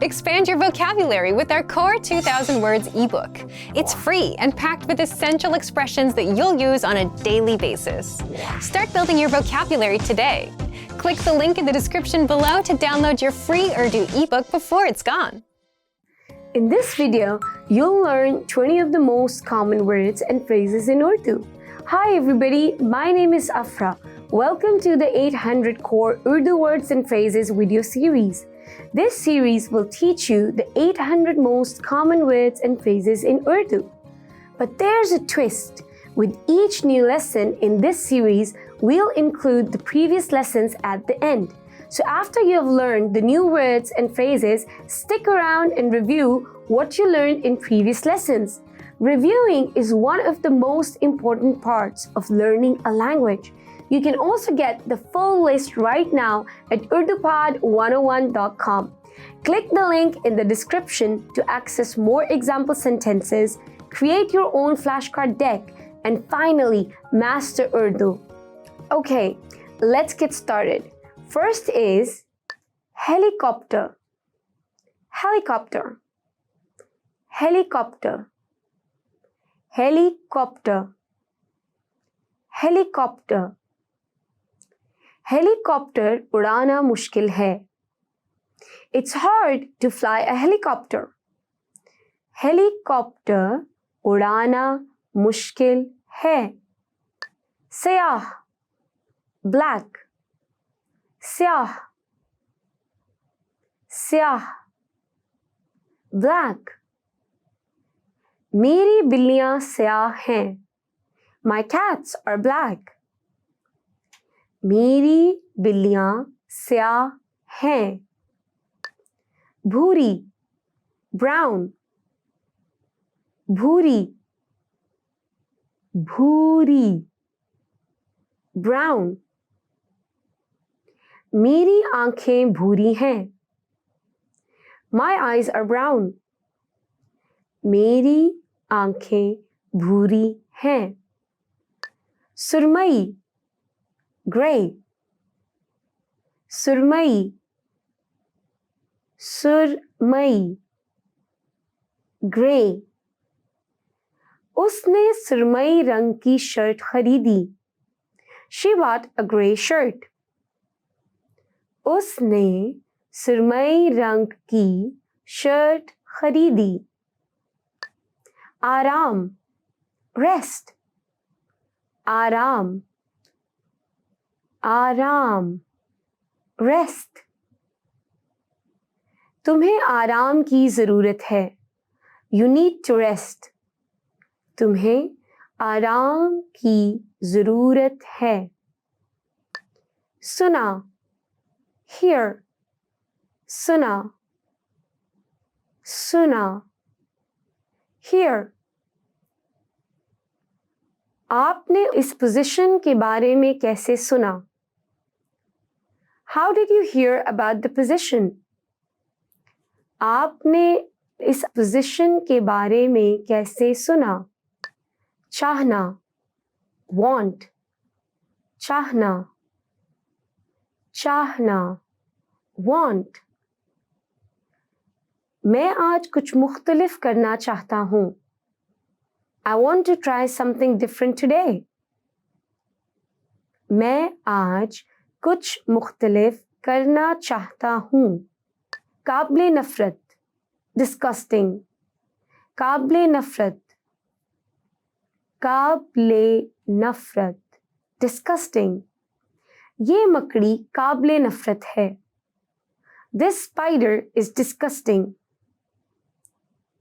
Expand your vocabulary with our Core 2000 Words ebook. It's free and packed with essential expressions that you'll use on a daily basis. Start building your vocabulary today. Click the link in the description below to download your free Urdu ebook before it's gone. In this video, you'll learn 20 of the most common words and phrases in Urdu. Hi everybody, my name is Afra. Welcome to the 800 Core Urdu Words and Phrases video series. This series will teach you the 800 most common words and phrases in Urdu. But there's a twist. With each new lesson in this series, we'll include the previous lessons at the end. So after you have learned the new words and phrases, stick around and review what you learned in previous lessons. Reviewing is one of the most important parts of learning a language. You can also get the full list right now at urdupod101.com. Click the link in the description to access more example sentences, create your own flashcard deck, and finally, master Urdu. Okay, let's get started. First is helicopter, helicopter, helicopter, helicopter, helicopter. Helicopter उड़ाना मुश्किल है. It's hard to fly a helicopter. Helicopter उड़ाना मुश्किल है. स्याह, black, स्याह, स्याह, black. मेरी बिल्लियां स्याह हैं. My cats are black. मेरी बिल्लियां स्याह हैं. भूरी, brown, भूरी, भूरी, brown. मेरी आंखें भूरी हैं. My eyes are brown. मेरी आंखें भूरी हैं. सुरमई, gray, सुरमई, सुरमई, gray. उसने सुरमई रंग की शर्ट खरीदी. She bought a gray shirt. उसने सुरमई रंग की शर्ट खरीदी. आराम, rest, आराम, आराम, rest. तुम्हें आराम की ज़रूरत है. You need to rest. तुम्हें आराम की ज़रूरत है. सुना, hear, सुना, सुना, hear. आपने इस पोजीशन के बारे में कैसे सुना? How did you hear about the position? आपने इस पोजीशन के बारे में कैसे सुना? चाहना, want, चाहना, चाहना, want. मैं आज कुछ मुख्तलिफ करना चाहता हूँ. I want to try something different today. मैं आज कुछ मुख्तलिफ करना चाहता हूँ. काबिले नफरत, disgusting, काबिले नफरत, काबिले नफरत, disgusting. ये मकड़ी काबिले नफरत है. This spider is disgusting.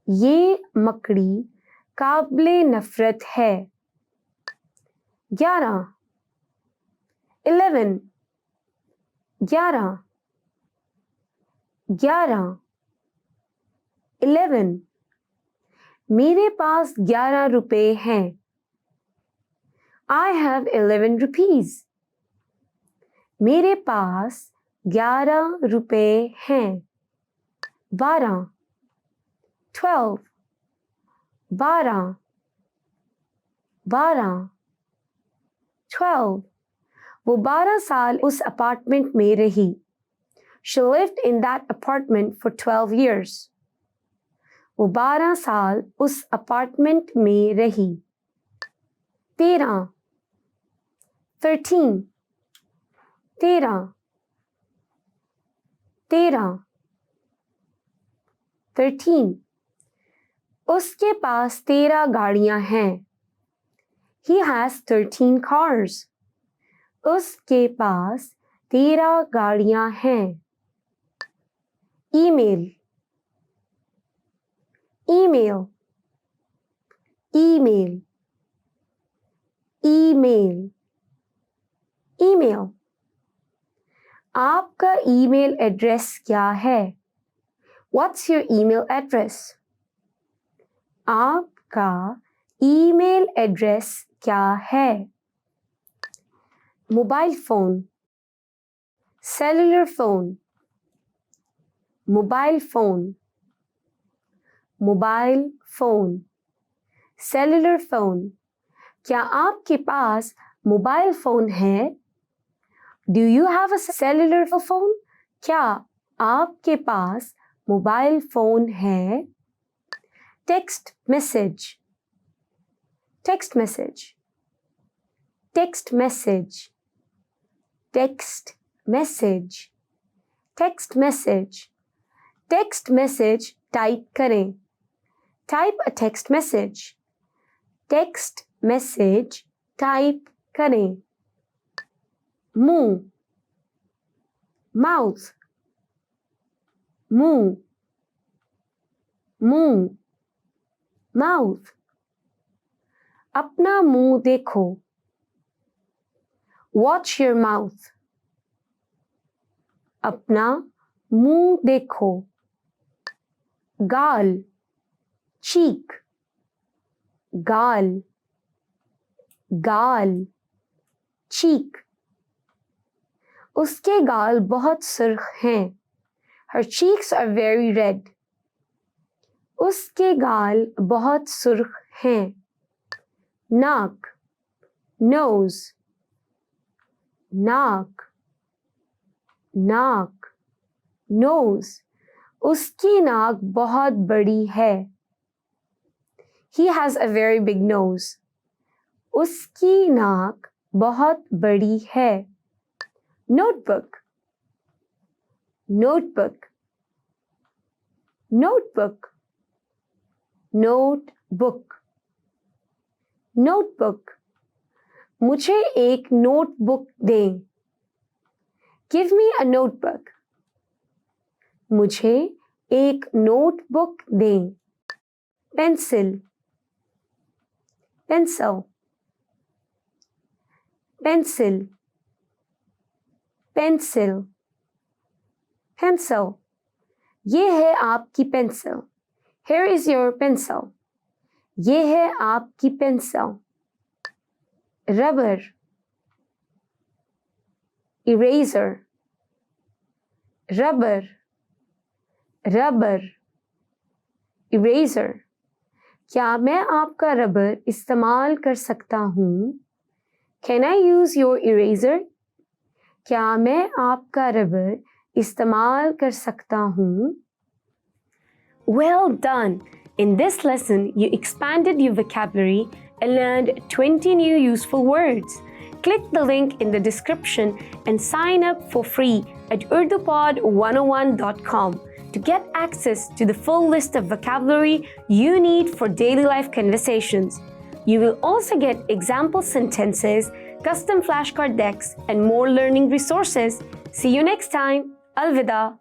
ये मकड़ी काबिले नफरत है. 11, 11, 11, 11, 11. मेरे पास 11 रुपए हैं. I have 11 rupees. मेरे पास 11 रुपए हैं. 12, 12, 12, 12, 12. वो 12 साल उस अपार्टमेंट में रही. She lived in that apartment for 12 years. वो 12 साल उस अपार्टमेंट में रही. 13 13 13 13 13 उसके पास 13 गाड़ियां हैं. He has 13 cars. उसके पास 13 गाड़ियां हैं. Email email email email email आपका ईमेल एड्रेस क्या है? What's your email address? आपका ईमेल एड्रेस क्या है? Mobile phone cellular phone mobile phone mobile phone cellular phone क्या आपके पास मोबाइल फोन है? Do you have a cellular phone? क्या आपके पास मोबाइल फोन है? Text message text message text message text message text message text message type करें. Type a text message. Text message type करें. मुंह माउथ मुंह मुंह माउथ अपना मुंह देखो. Watch your mouth. अपना मुंह देखो. गाल चीक गाल गाल चीक उसके गाल बहुत सुर्ख हैं. Her cheeks are very red. उसके गाल बहुत सुर्ख हैं. नाक nose नाक नाक nose उसकी नाक बहुत बड़ी है. He has a very big nose. उसकी नाक बहुत बड़ी है. Notebook notebook notebook notebook notebook मुझे एक नोटबुक दें. Give me a notebook. मुझे एक नोटबुक दें. Pencil pencil pencil pencil pencil ये है आपकी pencil. Here is your pencil. ये है आपकी pencil. Rubber eraser rubber rubber eraser क्या मैं आपका रबर इस्तेमाल कर सकता हूँ? Can I use your eraser? क्या मैं आपका रबर इस्तेमाल कर सकता हूँ? Well done! In this lesson, you expanded your vocabulary and learned 20 new useful words. Click the link in the description and sign up for free at urdupod101.com to get access to the full list of vocabulary you need for daily life conversations. You will also get example sentences, custom flashcard decks, and more learning resources. See you next time. Alvida.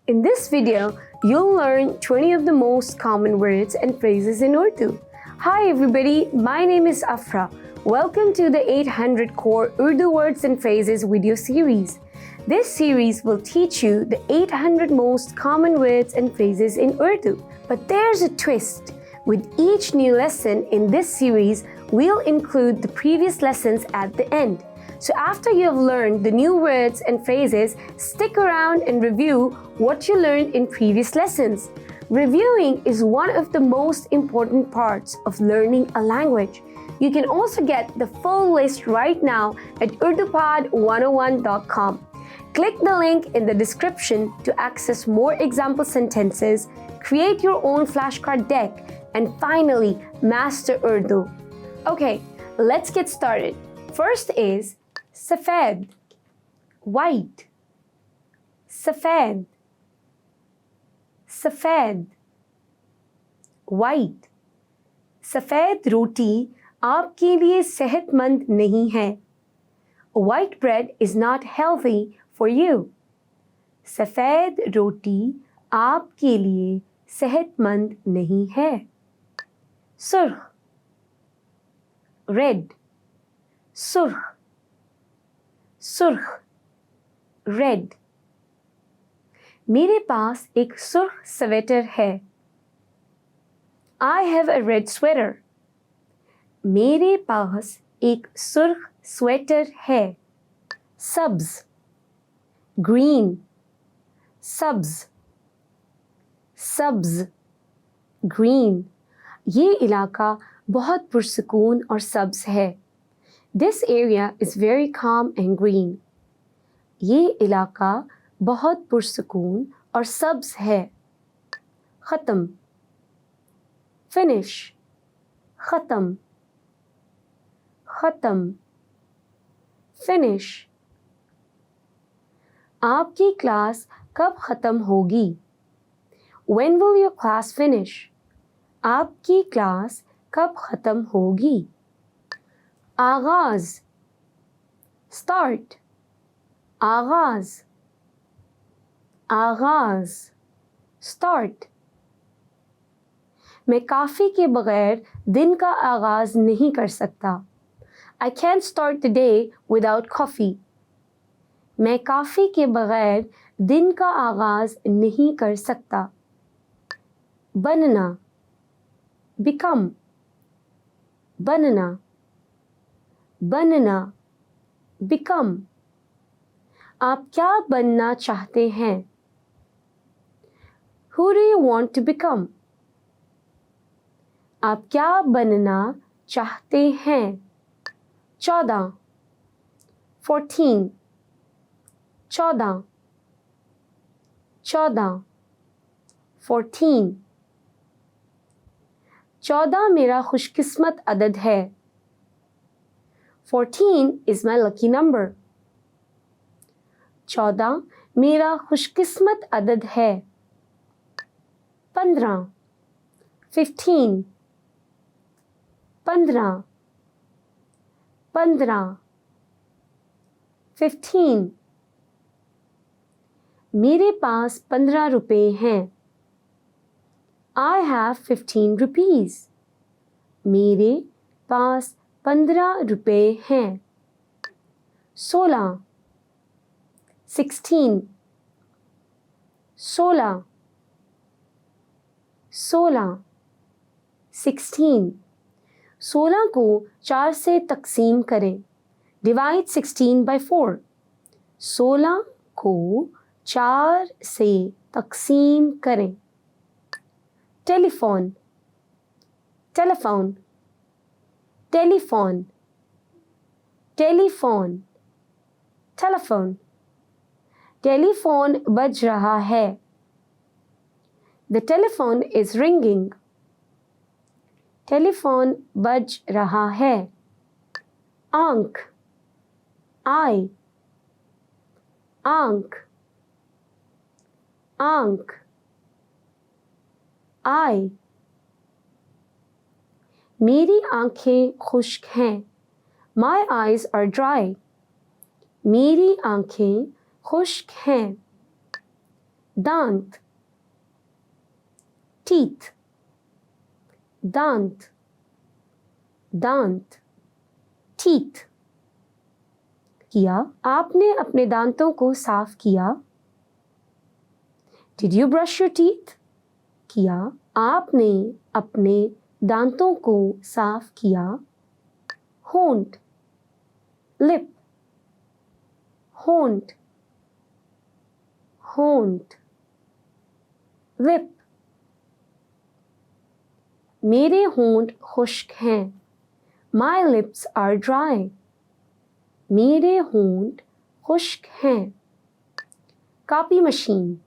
In this video, you'll learn 20 of the most common words and phrases in Urdu. Hi everybody, my name is Afra. Welcome to the 800 Core Urdu Words and Phrases video series. This series will teach you the 800 most common words and phrases in Urdu. But there's a twist. With each new lesson in this series, we'll include the previous lessons at the end. So after you have learned the new words and phrases, stick around and review what you learned in previous lessons. Reviewing is one of the most important parts of learning a language. You can also get the full list right now at urdupod101.com. Click the link in the description to access more example sentences, create your own flashcard deck, and finally master Urdu. Okay, let's get started. First is safed, white. Safed, safed, white. सफ़ेद रोटी आपके लिए सेहतमंद नहीं है. White bread is not healthy for you. सफ़ेद रोटी आपके लिए सेहतमंद नहीं है. सुर्ख, red. सुर्ख, सुर्ख, red. मेरे पास एक सुर्ख स्वेटर है. I have a red sweater. मेरे पास एक सुर्ख स्वेटर है. सब्ज, green. सब्ज, सब्ज, green. ये इलाका बहुत पुरसकून और सब्ज है. This area is very calm and green. ये इलाका बहुत पुरसकून और सब्ज है. ख़त्म, finish. ख़त्म, ख़त्म, finish. आपकी क्लास कब ख़त्म होगी? When will your class finish? आपकी क्लास कब ख़त्म होगी? आगाज़, start. आगाज़, आगाज़, start. मैं काफ़ी के बगैर दिन का आगाज़ नहीं कर सकता. I can't start the day without coffee. मैं काफ़ी के बगैर दिन का आगाज़ नहीं कर सकता. बनना, become. बनना, बनना, become. आप क्या बनना चाहते हैं? Who do you want to become? आप क्या बनना चाहते हैं? 14, 14, 14, 14, 14. 14 मेरा खुशकिस्मत अदद है. 14 is my lucky number. 14 मेरा खुशकिस्मत अदद है. 15, 15, 15, 15, 15. मेरे पास 15 रुपए हैं. I have 15 rupees. मेरे पास 15 रुपए हैं. 16, 16, 16, 16, 16. 16 को 4 से तकसीम करें. Divide 16 by 4. 16 को 4 से तकसीम करें. Telephone, telephone, telephone, telephone, telephone. Telephone बज रहा है. The telephone is ringing. Telephone बज रहा है. आंख, आई, आंख, आंख, आई. मेरी आंखें खुश्क हैं. My eyes are dry. मेरी आंखें खुश्क हैं. दांत, teeth, दांत, दांत, teeth. किया, आपने अपने दांतों को साफ किया. Did you brush your teeth? किया, आपने अपने दांतों को साफ किया. होंठ, lip, होंठ, होंठ, lip. मेरे होंठ खुश्क हैं. My lips are dry. मेरे होंठ खुश्क हैं. copy machine,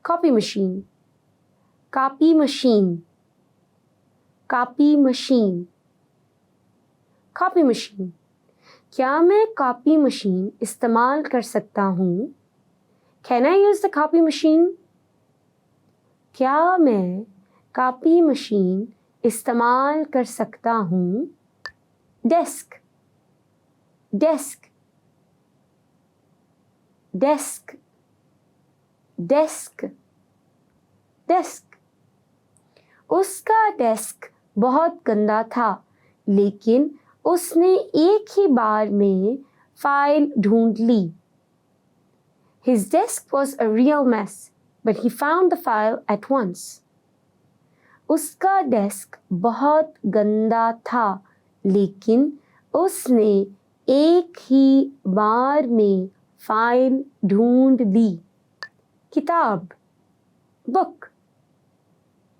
copy machine, copy machine, copy machine, copy machine. क्या मैं copy machine इस्तेमाल कर सकता हूँ? Can I use the copy machine? क्या मैं copy machine इस्तेमाल कर सकता हूँ? Desk, desk, desk, desk, desk. उसका डेस्क बहुत गंदा था, लेकिन उसने एक ही बार में फाइल ढूंढ ली. His desk was a real mess, but he found the file at once. उसका डेस्क बहुत गंदा था, लेकिन उसने एक ही बार में फाइल ढूंढ ली. किताब, book,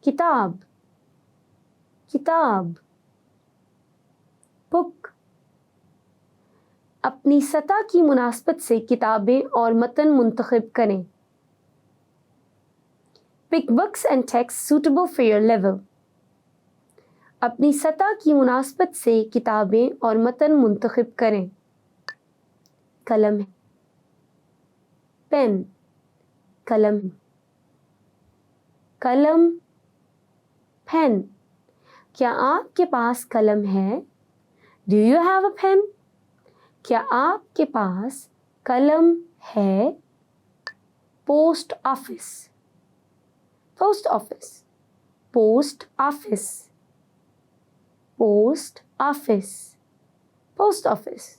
किताब, किताब, book. अपनी सतह की मुनासबत से किताबें और मतन मुंतखब करें. Pick books and texts suitable for your level. अपनी सतह की मुनासबत से किताबें और मतन मुंतखब करें. कलम, पेन, कलम, कलम, पेन. क्या आपके पास कलम है? Do you have a pen? क्या आपके पास कलम है? Post office, post office, post office, post office, post office.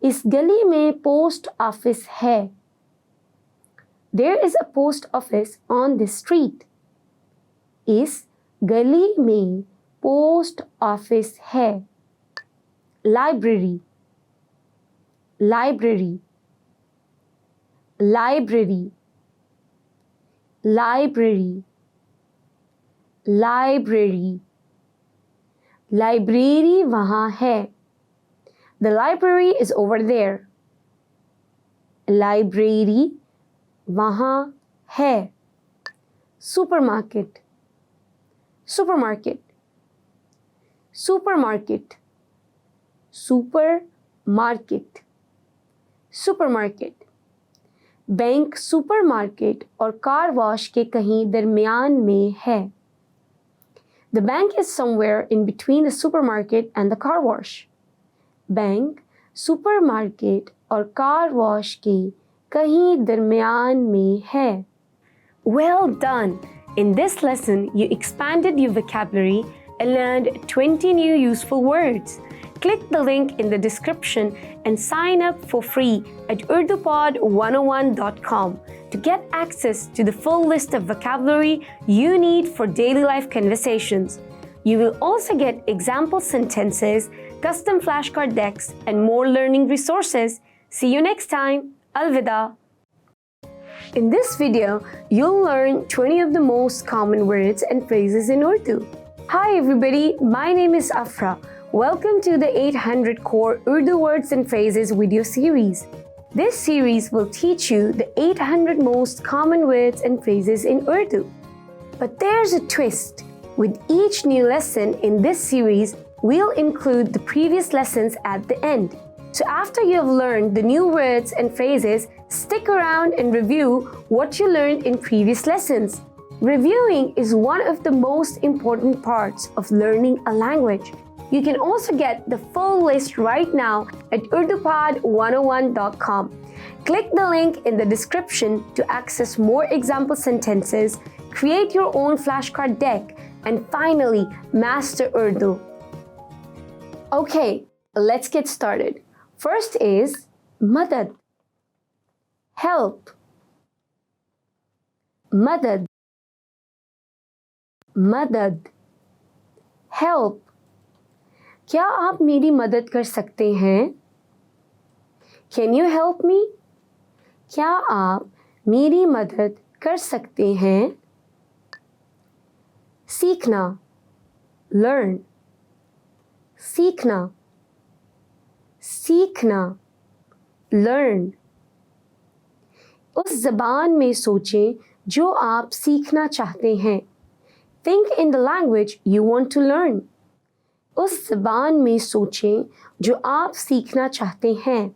इस गली में पोस्ट ऑफिस है. There is a post office on this street. इस गली में पोस्ट ऑफिस है. Library, library, library, library, library. Library वहाँ है. The library is over there. Library वहाँ है. Supermarket, supermarket, supermarket, supermarket, supermarket. Bank supermarket और कार वॉश के कहीं दरमियान में है. The bank is somewhere in between the supermarket and the car wash. Bank supermarket और कार वॉश के कहीं दरमियान में है. Well done! In this lesson, you expanded your vocabulary and learned 20 new useful words. Click the link in the description and sign up for free at urdupod101.com to get access to the full list of vocabulary you need for daily life conversations. You will also get example sentences, custom flashcard decks, and more learning resources. See you next time. Alvida. In this video, you'll learn 20 of the most common words and phrases in Urdu. Hi everybody, my name is Afra. Welcome to the 800 Core Urdu Words and Phrases video series. This series will teach you the 800 most common words and phrases in Urdu. But there's a twist. With each new lesson in this series, we'll include the previous lessons at the end. So after you have learned the new words and phrases, stick around and review what you learned in previous lessons. Reviewing is one of the most important parts of learning a language. You can also get the full list right now at urdupod101.com. Click the link in the description to access more example sentences, create your own flashcard deck, and finally master Urdu. Okay, let's get started. First is madad, help. Madad, madad, help. क्या आप मेरी मदद कर सकते हैं? Can you help me? क्या आप मेरी मदद कर सकते हैं? सीखना, learn. सीखना, सीखना, learn. उस ज़बान में सोचें जो आप सीखना चाहते हैं। Think in the language you want to learn. उस ज़बान में सोचें जो आप सीखना चाहते हैं।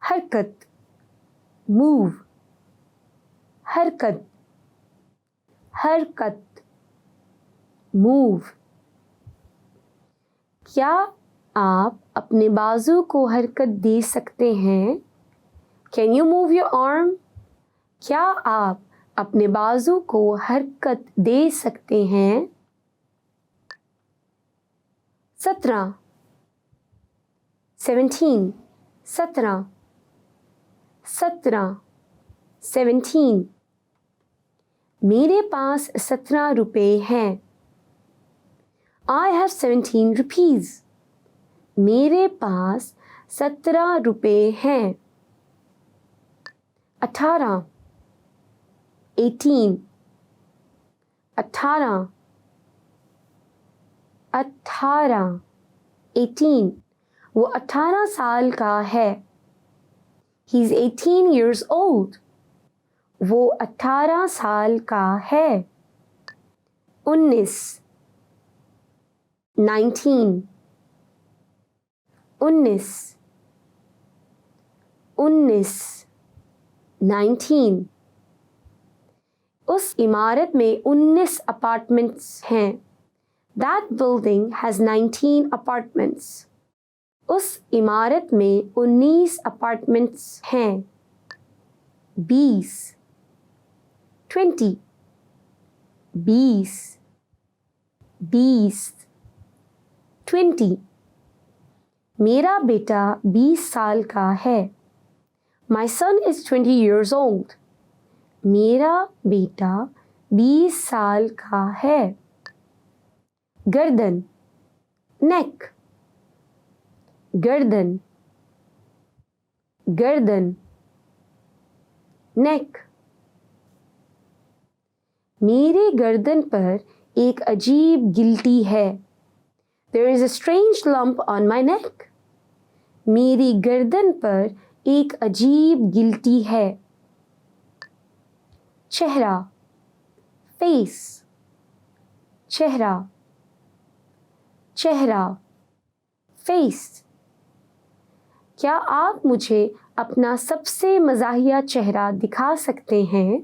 हरकत, move, हरकत, हरकत, move. क्या आप अपने बाजू को हरकत दे सकते हैं? Can you move your arm? क्या आप अपने बाजू को हरकत दे सकते हैं? 17 17 17 17 17 मेरे पास 17 रुपए हैं। I have 17 rupees. मेरे पास 17 रुपए हैं। 18 18 18 18 18 वो 18 साल का है। He's 18 years old. वो 18 साल का है। 19 19 19 19 19 उस इमारत में 19 अपार्टमेंट्स हैं। That building has 19 apartments. उस इमारत में 19 अपार्टमेंट्स हैं। 20 20 20 20 20 मेरा बेटा 20 साल का है। My son is 20 years old. मेरा बेटा 20 साल का है। गर्दन, neck, गर्दन, गर्दन, neck. मेरे गर्दन पर एक अजीब गिल्टी है। There is a strange lump on my neck. मेरी गर्दन पर एक अजीब गिल्टी है। चेहरा, face, चेहरा, चेहरा, face. क्या आप मुझे अपना सबसे मज़ाहिया चेहरा दिखा सकते हैं?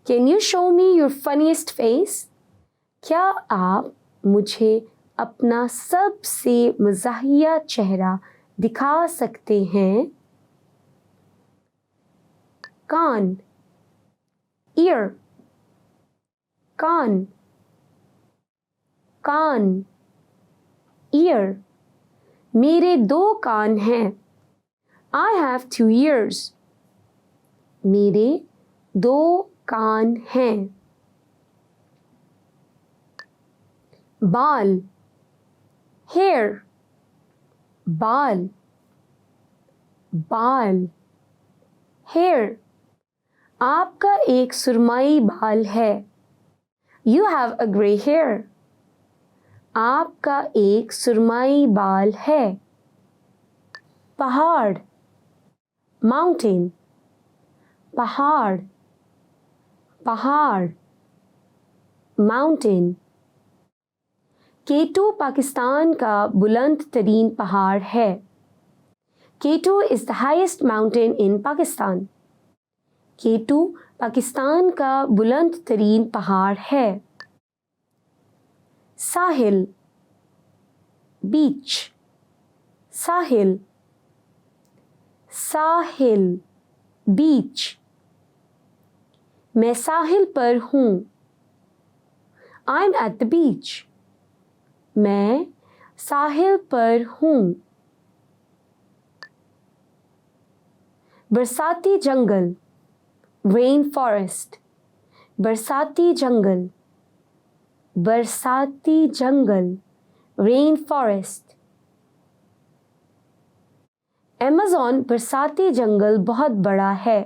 Can you show me your funniest face? क्या आप मुझे अपना सबसे मज़ाहिया चेहरा दिखा सकते हैं? कान, ear, कान, कान, ear. मेरे 2 कान हैं। I have 2 ears. मेरे 2 कान हैं। बाल, hair, बाल, बाल, hair. आपका एक सुरमई बाल है। You have a gray hair. आपका एक सुरमई बाल है। पहाड़, mountain, पहाड़, पहाड़, mountain. केटू पाकिस्तान का बुलंद तरीन पहाड़ है। केटू is the highest mountain in Pakistan. केटू Pakistan का बुलंद तरीन पहाड़ है। साहिल, बीच, साहिल, साहिल, बीच। मैं साहिल पर हूँ। I'm at the beach. मैं साहिल पर हूँ। बरसाती जंगल, रेन फॉरेस्ट, बरसाती जंगल, बरसाती जंगल, रेन फॉरेस्ट। अमेज़न बरसाती जंगल बहुत बड़ा है।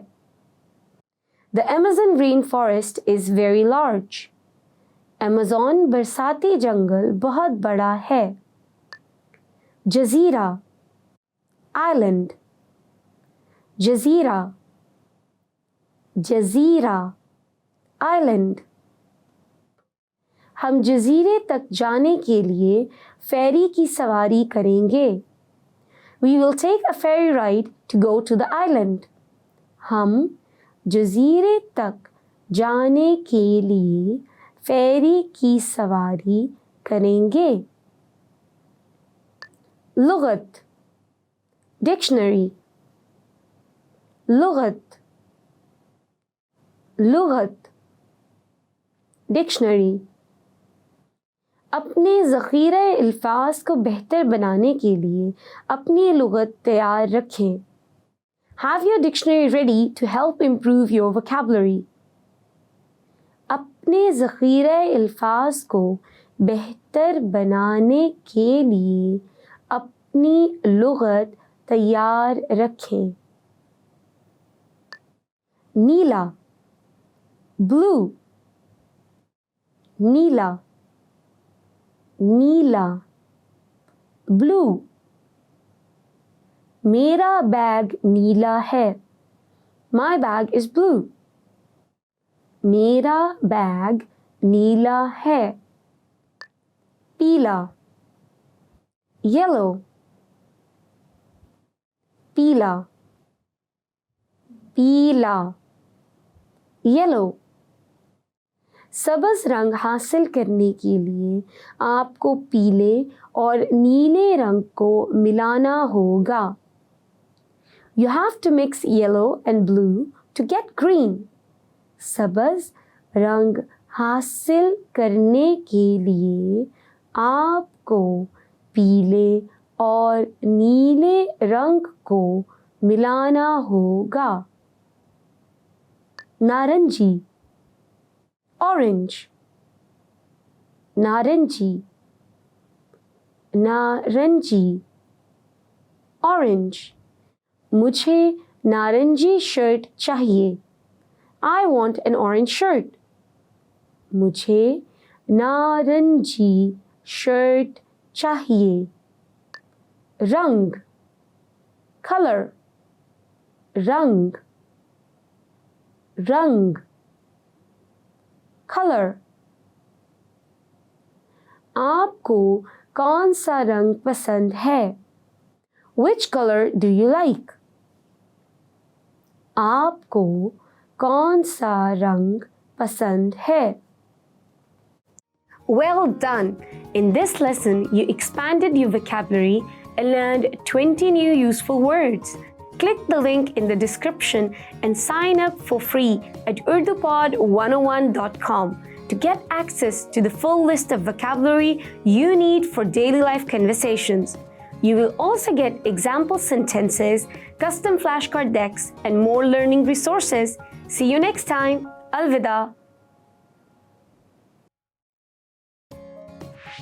The Amazon rainforest is very large. Amazon बरसाती जंगल बहुत बड़ा है। जज़ीरा, island, जज़ीरा, जजीरा आइलैंड। हम जजीरे तक जाने के लिए फेरी की सवारी करेंगे। We will take a ferry ride to go to the island. हम जजीरे तक जाने के लिए फेरी की सवारी करेंगे। लुगत डिक्शनरी। लुगत लुगत डिक्शनरी। अपने ज़ख़ीरा अल्फाज को बेहतर बनाने के लिए अपनी लुगत तैयार रखें। Have your dictionary ready to help improve your vocabulary. अपने ज़ख़ीरा अल्फाज को बेहतर बनाने के लिए अपनी लुगत तैयार रखें। नीला ब्लू। नीला नीला ब्लू। मेरा बैग नीला है। My bag is blue. मेरा बैग नीला है। पीला yellow। पीला पीला yellow। सब्ज़ रंग हासिल करने के लिए आपको पीले और नीले रंग को मिलाना होगा। You have to mix yellow and blue to get green. सब्ज़ रंग हासिल करने के लिए आपको पीले और नीले रंग को मिलाना होगा। नारंगी ऑरेंज। नारंगी नारंगी ऑरेंज। मुझे नारंगी शर्ट चाहिए। I want an orange shirt. मुझे नारंगी शर्ट चाहिए। रंग color। रंग रंग color। आपको कौन सा रंग पसंद है? Which color do you like? आपको कौन सा रंग पसंद है? Well done! In this lesson, you expanded your vocabulary and learned 20 new useful words. Click the link in the description and sign up for free at urdupod101.com to get access to the full list of vocabulary you need for daily life conversations. You will also get example sentences, custom flashcard decks, and more learning resources. See you next time. Alvida.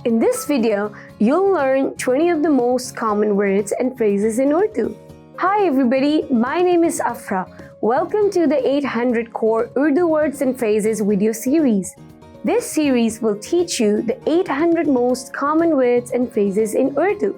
In this video, you'll learn 20 of the most common words and phrases in Urdu. Hi everybody, my name is Afra. Welcome to the 800 Core Urdu Words and Phrases video series. This series will teach you the 800 most common words and phrases in Urdu.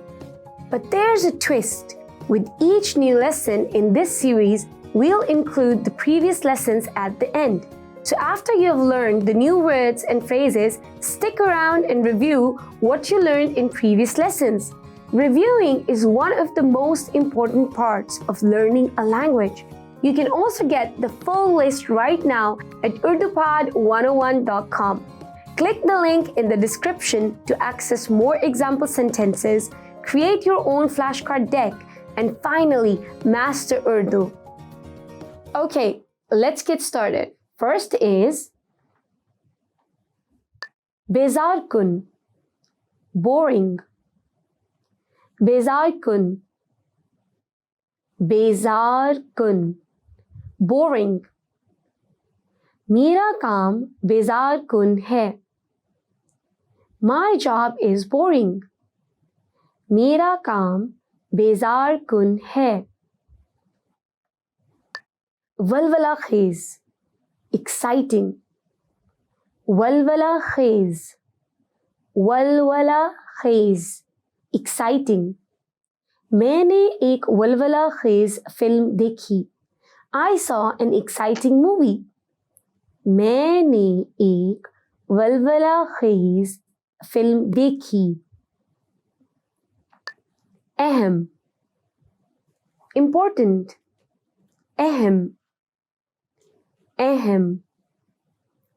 But there's a twist. With each new lesson in this series, we'll include the previous lessons at the end. So after you have learned the new words and phrases, stick around and review what you learned in previous lessons. Reviewing is one of the most important parts of learning a language. You can also get the full list right now at urdupod101.com. Click the link in the description to access more example sentences, create your own flashcard deck, and finally master Urdu. Okay, let's get started. First is Bezar kun, boring. Bezar kun, bezar kun, boring. मेरा काम बेजार कुन है. My job is boring. मेरा काम बेजार कुन है. वलवला खेज, exciting. वलवला खेज, वलवला खेज, exciting. मैंने एक वलवला खेज फिल्म देखी. I saw an exciting movie. मैंने एक वलवला खेज फिल्म देखी. अहम, important, अहम, अहम,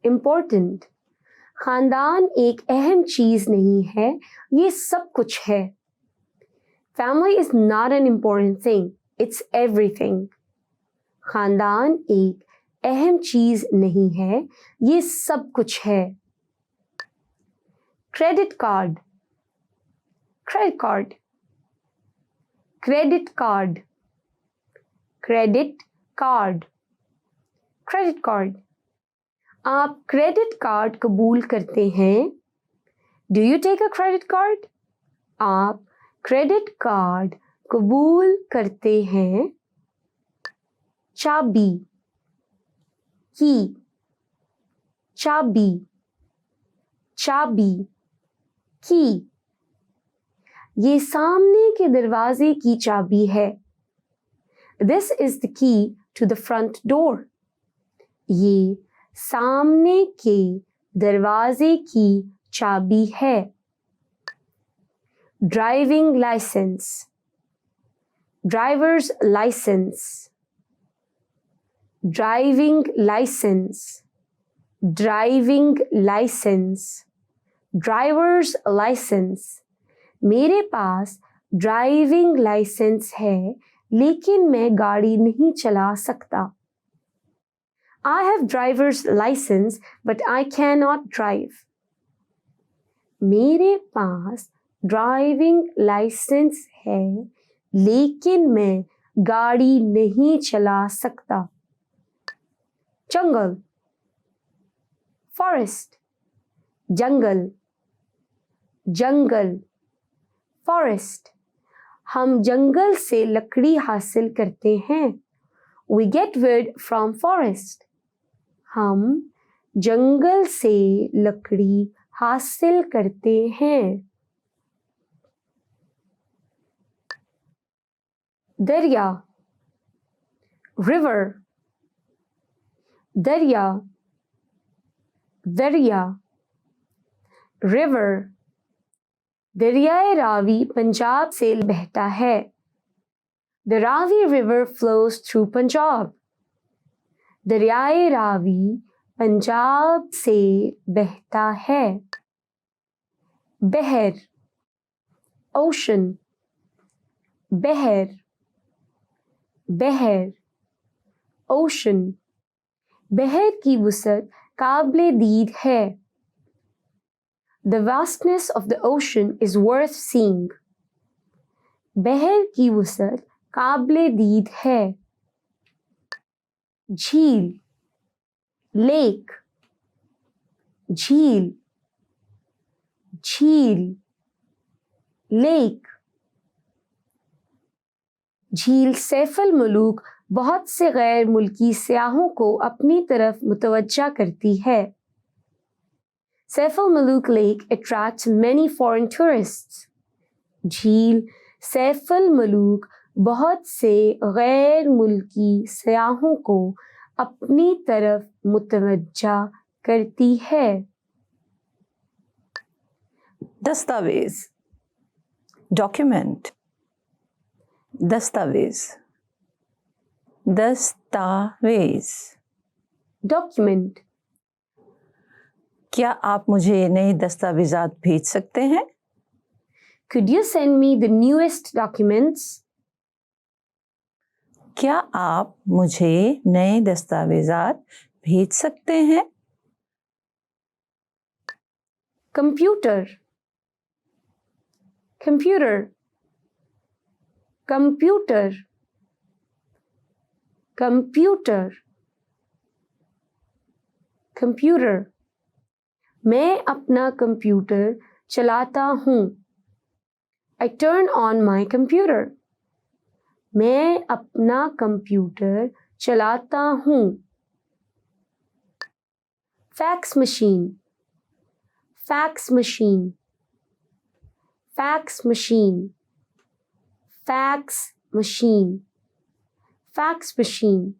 important. खानदान एक अहम चीज नहीं है, ये सब कुछ है. Family is not an important thing, it's everything. खानदान एक अहम चीज नहीं है, ये सब कुछ है. Credit card, credit card, credit card, credit card, credit card. आप क्रेडिट कार्ड कबूल करते हैं? Do you take a credit card? आप क्रेडिट कार्ड कबूल करते हैं? चाबी, की, चाबी, चाबी, की. ये सामने के दरवाजे की चाबी है. This is the key to the front door. ये सामने के दरवाजे की चाबी है. Driving licence, drivers licence, driving licence, driving licence, drivers licence. मेरे पास ड्राइविंग लाइसेंस है, लेकिन मैं गाड़ी नहीं चला सकता. I have driver's license, but I cannot drive. मेरे पास ड्राइविंग लाइसेंस है, लेकिन मैं गाड़ी नहीं चला सकता. जंगल, फॉरेस्ट, जंगल, जंगल, फॉरेस्ट. हम जंगल से लकड़ी हासिल करते हैं. We get wood from forest. हम जंगल से लकड़ी हासिल करते हैं. दरिया, रिवर, दरिया, दरिया, रिवर. दरियाए रावी पंजाब से बहता है. The Ravi River flows through Punjab. दरियाए Ravi Punjab से बहता है. बहर, ओशन, बहर, बहर, ओशन. बहर की वुसअत काबिले दीद है. The vastness of the ocean is worth seeing. बहर की वुसअत काबिले दीद है. झील, लेक, झील, झील, लेक. झील सैफुल मलूक बहुत से गैर मुल्की सयाहों को अपनी तरफ मुतवज्जा करती है. Saiful Muluk Lake attracts many foreign tourists. झील सैफुल मलूक बहुत से गैर मुल्की सयाहों को अपनी तरफ मुतवज्जा करती है. दस्तावेज, डॉक्यूमेंट, दस्तावेज, दस्तावेज. डॉक्यूमेंट. क्या आप मुझे नए दस्तावेजात भेज सकते हैं? Could you send me the newest documents? क्या आप मुझे नए दस्तावेजात भेज सकते हैं? Computer, computer, computer, computer, computer. मैं अपना कंप्यूटर चलाता हूँ. I turn on my computer. मैं अपना कंप्यूटर चलाता हूँ. Fax machine, fax machine, fax machine, fax machine, fax machine.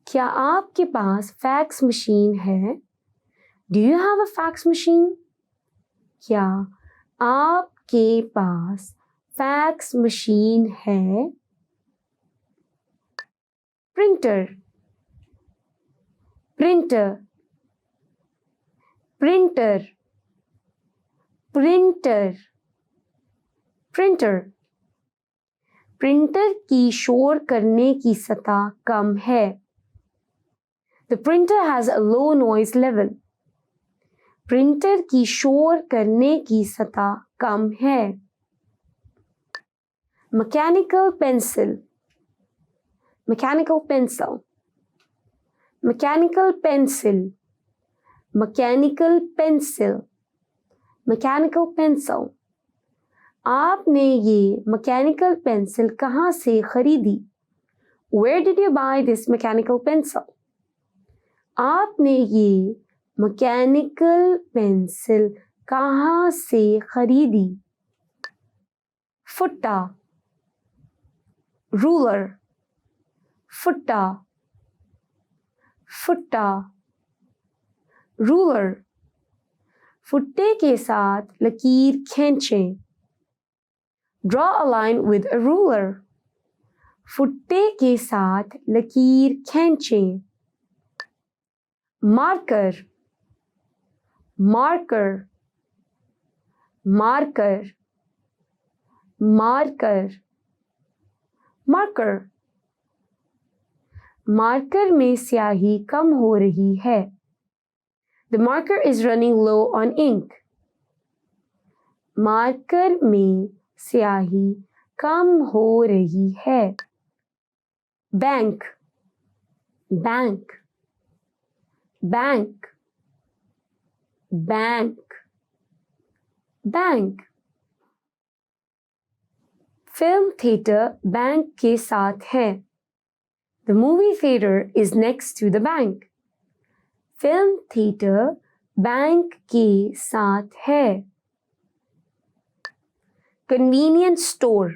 क्या आपके पास फैक्स मशीन है? Do you have a fax machine? क्या आपके पास फैक्स मशीन है? Printer, printer, printer, printer, printer. Printer की शोर करने की सतह कम है। The printer has a low noise level. Printer की शोर करने की सतह कम है। Mechanical pencil, mechanical pencil, mechanical pencil, mechanical pencil, mechanical pencil. आपने ये मैकेनिकल पेंसिल कहाँ से खरीदी? Where did you buy this mechanical pencil? आपने ये मैकेनिकल पेंसिल कहाँ से खरीदी? फुट्टा, रूलर, फुट्टा, फुट्टा, रूलर। फुट्टे के साथ लकीर खींचें। Draw a line with a ruler. फुट्टे के साथ लकीर खींचें। Marker, marker, marker, marker, marker. Marker में स्याही कम हो रही है। The marker is running low on ink. Marker में स्याही कम हो रही है। Bank, bank, bank, bank, bank. Film theatre bank के साथ है। The movie theater is next to the bank. Film theatre bank के साथ है। Convenience store,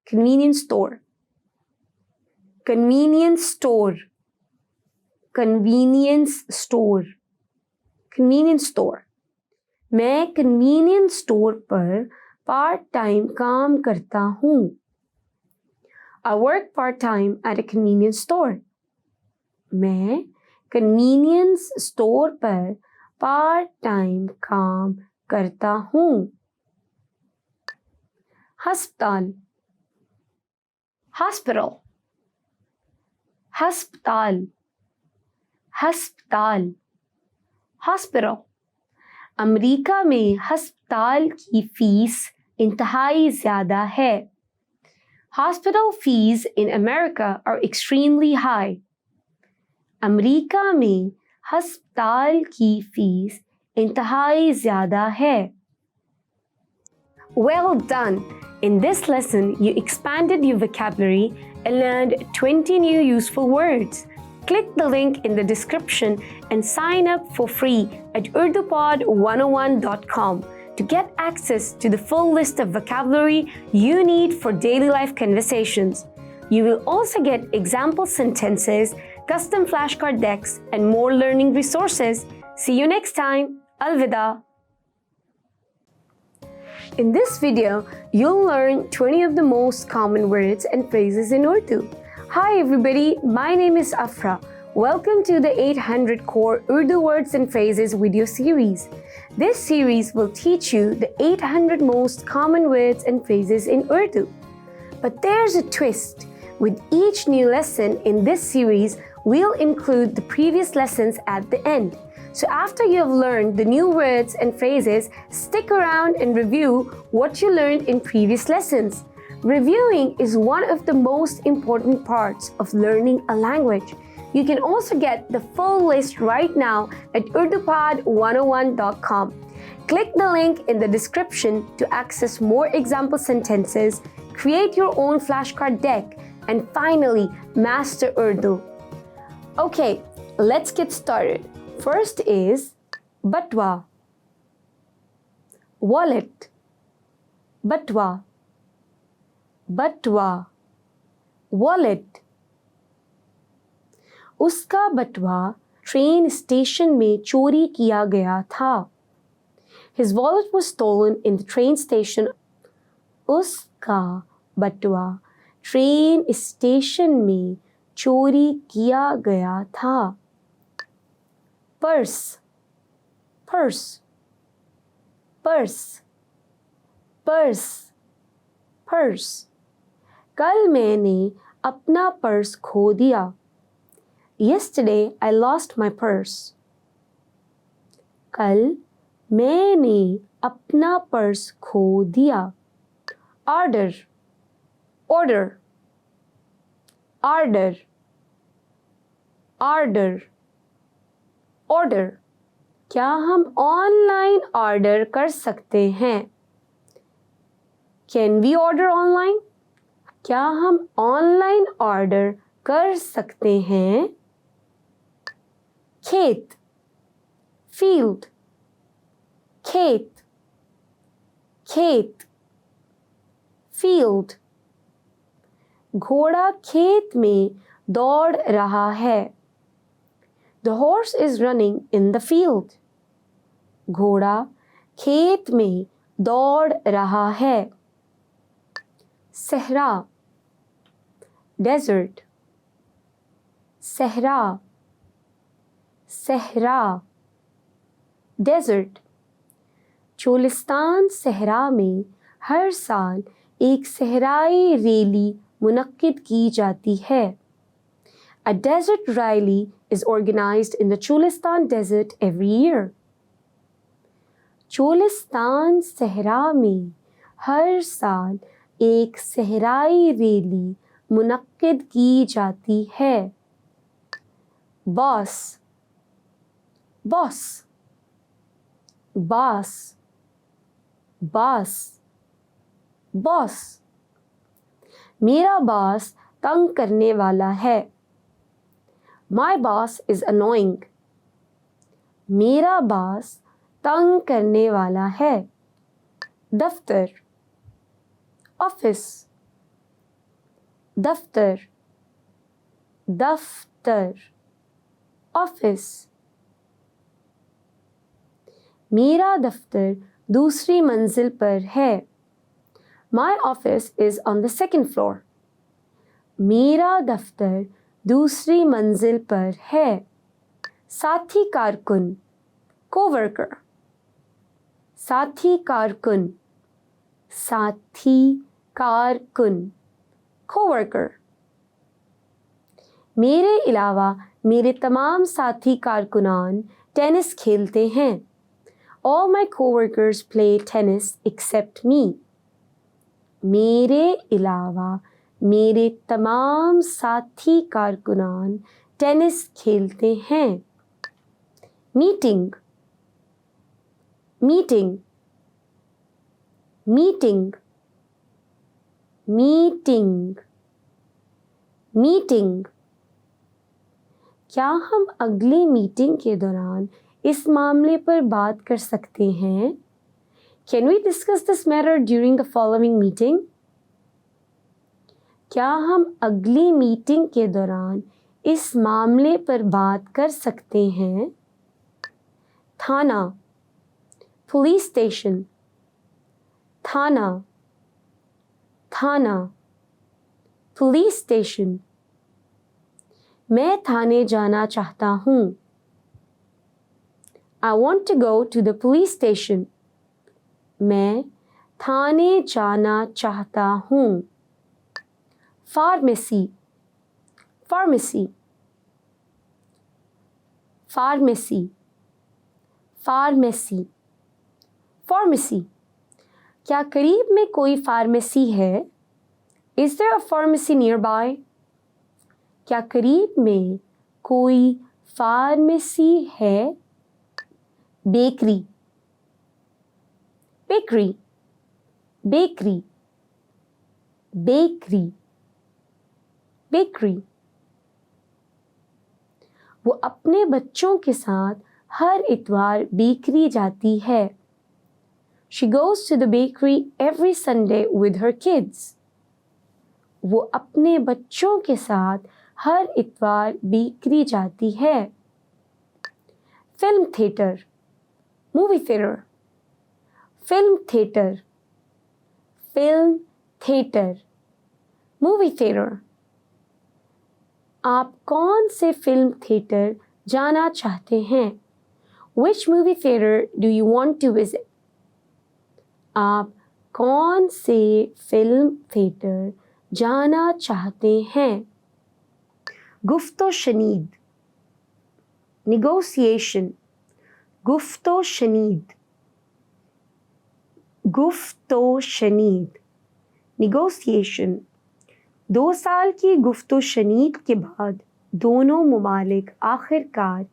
convenience store, convenience store, convenience store, convenience store। मैं convenience store पर part time काम करता हूँ। I work part time at a convenience store. मैं convenience store पर पार्ट टाइम काम करता हूँ। अस्पताल, hospital, अस्पताल, अस्पताल, hospital। अमेरिका में अस्पताल की फीस इंतहाई ज़्यादा है। Hospital fees in America are extremely high. America में अस्पताल की फीस इंतहाई ज़्यादा है। Well done! In this lesson, you expanded your vocabulary and learned 20 new useful words. Click the link in the description and sign up for free at urdupod101.com to get access to the full list of vocabulary you need for daily life conversations. You will also get example sentences, custom flashcard decks, and more learning resources. See you next time. Alvida. In this video, you'll learn 20 of the most common words and phrases in Urdu. Hi everybody, my name is Afra. Welcome to the 800 Core Urdu Words and Phrases video series. This series will teach you the 800 most common words and phrases in Urdu. But there's a twist. With each new lesson in this series, we'll include the previous lessons at the end. So after you have learned the new words and phrases, stick around and review what you learned in previous lessons. Reviewing is one of the most important parts of learning a language. You can also get the full list right now at urdupod101.com. Click the link in the description to access more example sentences, create your own flashcard deck, and finally master Urdu. Okay, let's get started. First is batwa, wallet, batwa, batwa, wallet. उसका बटुआ train station में चोरी किया गया था. His wallet was stolen in the train station. उसका बटुआ train station में चोरी किया गया था. Purse, purse, purse, purse, purse. कल मैंने अपना पर्स खो दिया. Yesterday I lost my purse. कल मैंने अपना पर्स खो दिया. Order, order, order, order, order. क्या हम ऑनलाइन ऑर्डर कर सकते हैं? Can we order online? क्या हम ऑनलाइन ऑर्डर कर सकते हैं? खेत, field, खेत, खेत, field. घोड़ा खेत में दौड़ रहा है. The horse is running in the field. घोड़ा खेत में दौड़ रहा है. सहरा, desert, सहरा, सहरा, desert. चोलिस्तान सहरा में हर साल एक सहराई रैली मुनक्किद की जाती है. A desert rally is organized in the Cholistan desert every year. Cholistan सहरा में हर साल एक सहराई रैली मुनक्किद की जाती है. Boss, boss, boss, boss, boss. मेरा बॉस तंग करने वाला है. My boss is annoying. मेरा बॉस तंग करने वाला है. दफ्तर, ऑफिस, दफ्तर, दफ्तर, ऑफिस. मेरा दफ्तर दूसरी मंजिल पर है. My office is on the second floor. मेरा दफ्तर दूसरी मंजिल पर है. साथी कारकुन, co-worker, साथी कारकुन, साथी कारकुन, co-worker. मेरे अलावा मेरे तमाम साथी कारकुनान टेनिस खेलते हैं. All my co-workers play tennis except me. मेरे अलावा मेरे तमाम साथी कारकुनान टेनिस खेलते हैं. Meeting, meeting, meeting, meeting, meeting. क्या हम अगली मीटिंग के दौरान इस मामले पर बात कर सकते हैं? Can we discuss this matter during the following meeting? क्या हम अगली मीटिंग के दौरान इस मामले पर बात कर सकते हैं? थाना, पुलिस स्टेशन, थाना, थाना, पुलिस स्टेशन. मैं थाने जाना चाहता हूँ. I want to go to the police station. मैं थाने जाना चाहता हूँ. Pharmacy, pharmacy, pharmacy, pharmacy, pharmacy. क्या करीब में कोई फार्मेसी है? Is there a pharmacy nearby? क्या करीब में कोई फार्मेसी है? Bakery, bakery, bakery, bakery, bakery. वो अपने बच्चों के साथ हर इतवार बेकरी जाती है. She goes to the bakery every Sunday with her kids. वो अपने बच्चों के साथ हर इतवार बिक्री जाती है। Film theatre, movie theatre, film theatre, film theatre, movie theatre. आप कौन से फिल्म थिएटर जाना चाहते हैं? Which movie theater do you want to visit? आप कौन से फिल्म थिएटर जाना चाहते हैं? गुफ्तो शनीद, negotiation, गुफ्तो शनीद, गुफ्तो शनीद, negotiation। 2 साल की गुफ्तो शनीद के बाद दोनों मुमालिक आखिरकार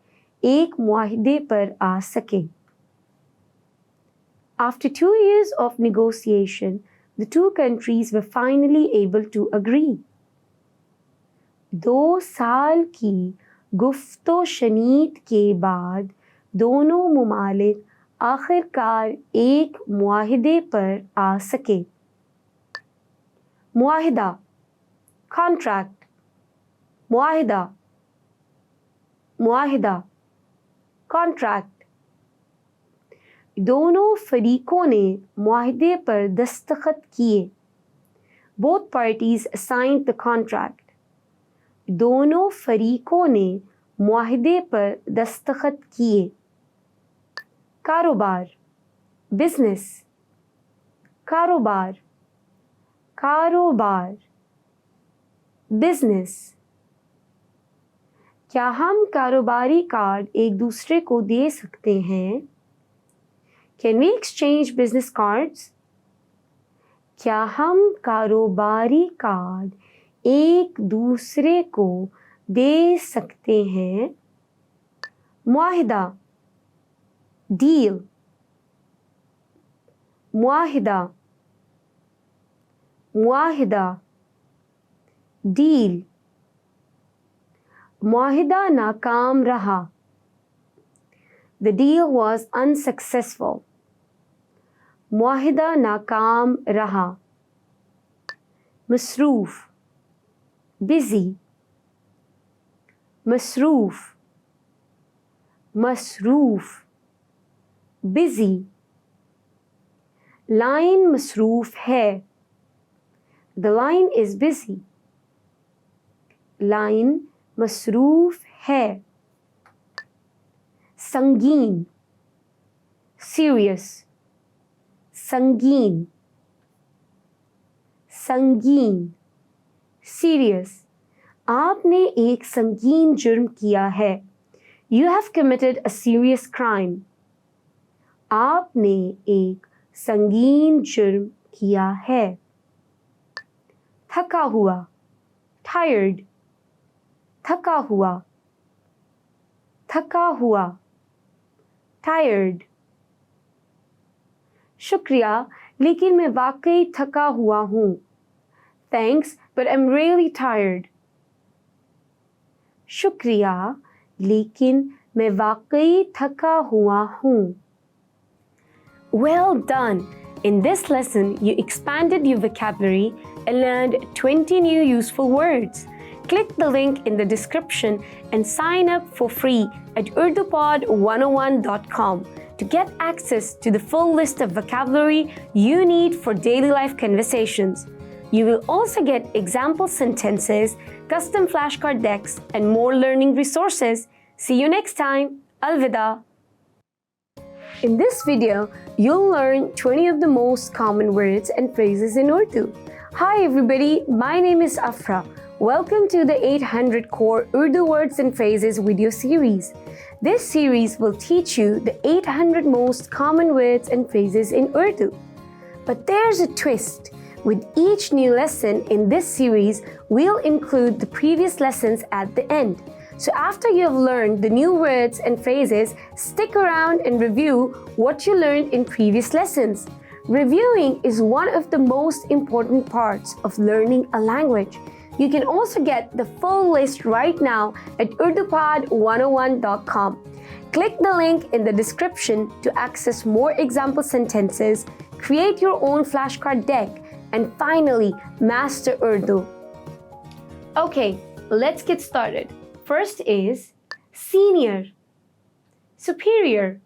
एक मुआहिदे पर आ सके। After 2 years of negotiation, the two countries were finally able to agree. 2 साल की गुफ्तो शनीद के बाद दोनों मुमालिक आखिरकार एक मुआहिदे पर आ सके। मुआहिदा, कॉन्ट्रैक्ट, मुआहिदा, मुआहिदा, कॉन्ट्रैक्ट। दोनों फरीकों ने मुआहिदे पर दस्तखत किए। Both parties signed the contract. दोनों फरीकों ने मुआहिदे पर दस्तखत किए। कारोबार, बिजनेस, कारोबार, कारोबार, बिजनेस। क्या हम कारोबारी कार्ड एक दूसरे को दे सकते हैं? Can we exchange business cards? क्या हम कारोबारी कार्ड एक दूसरे को दे सकते हैं? मुआहिदा, डील, मुआहिदा, मुआहिदा, डील। मुआहिदा नाकाम रहा। The deal was unsuccessful. मुआहिदा नाकाम रहा। मसरूफ, busy, मसरूफ, मसरूफ, busy। लाइन मसरूफ है। The line is busy. Line मसरूफ है। संगीन, serious, संगीन, संगीन, serious। आपने एक संगीन जुर्म किया है। You have committed a serious crime. आपने एक संगीन जुर्म किया है। थका हुआ, tired, थका हुआ, थका हुआ, tired। शुक्रिया, लेकिन मैं वाकई थका हुआ हूँ। Thanks, but I'm really tired. शुक्रिया, लेकिन मैं वाकई थका हुआ हूँ। Well done! In this lesson, you expanded your vocabulary and learned 20 new useful words. Click the link in the description and sign up for free at urdupod101.com to get access to the full list of vocabulary you need for daily life conversations. You will also get example sentences, custom flashcard decks, and more learning resources. See you next time. Alvida. In this video, you'll learn 20 of the most common words and phrases in Urdu. Hi everybody, my name is Afra. Welcome to the 800 Core Urdu Words and Phrases video series. This series will teach you the 800 most common words and phrases in Urdu. But there's a twist. With each new lesson in this series, we'll include the previous lessons at the end. So after you have learned the new words and phrases, stick around and review what you learned in previous lessons. Reviewing is one of the most important parts of learning a language. You can also get the full list right now at urdupod101.com. Click the link in the description to access more example sentences, create your own flashcard deck, and finally master Urdu. Okay, Let's get started. First is senior, superior,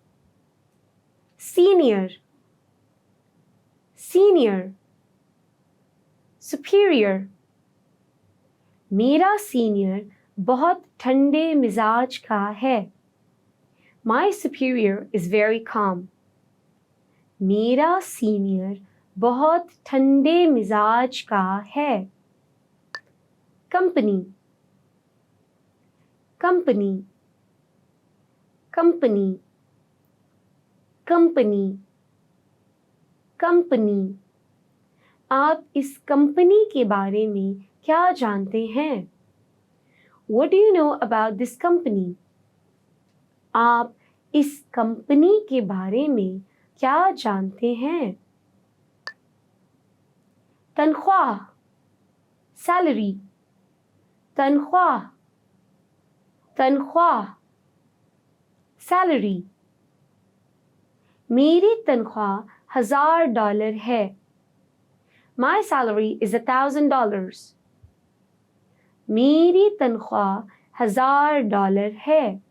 senior, senior, superior. मेरा senior बहुत ठंडे मिजाज का है. My superior is very calm. मेरा senior बहुत ठंडे मिजाज का है. Company, company, company, company, company. आप इस कंपनी के बारे में क्या जानते हैं? What do you know about this company? आप इस कंपनी के बारे में क्या जानते हैं? तनख्वाह, सैलरी, तनख्वाह, तनख्वाह, सैलरी. मेरी तनख्वाह $1000 है. My salary is $1000. मेरी तनख्वाह $1000 है.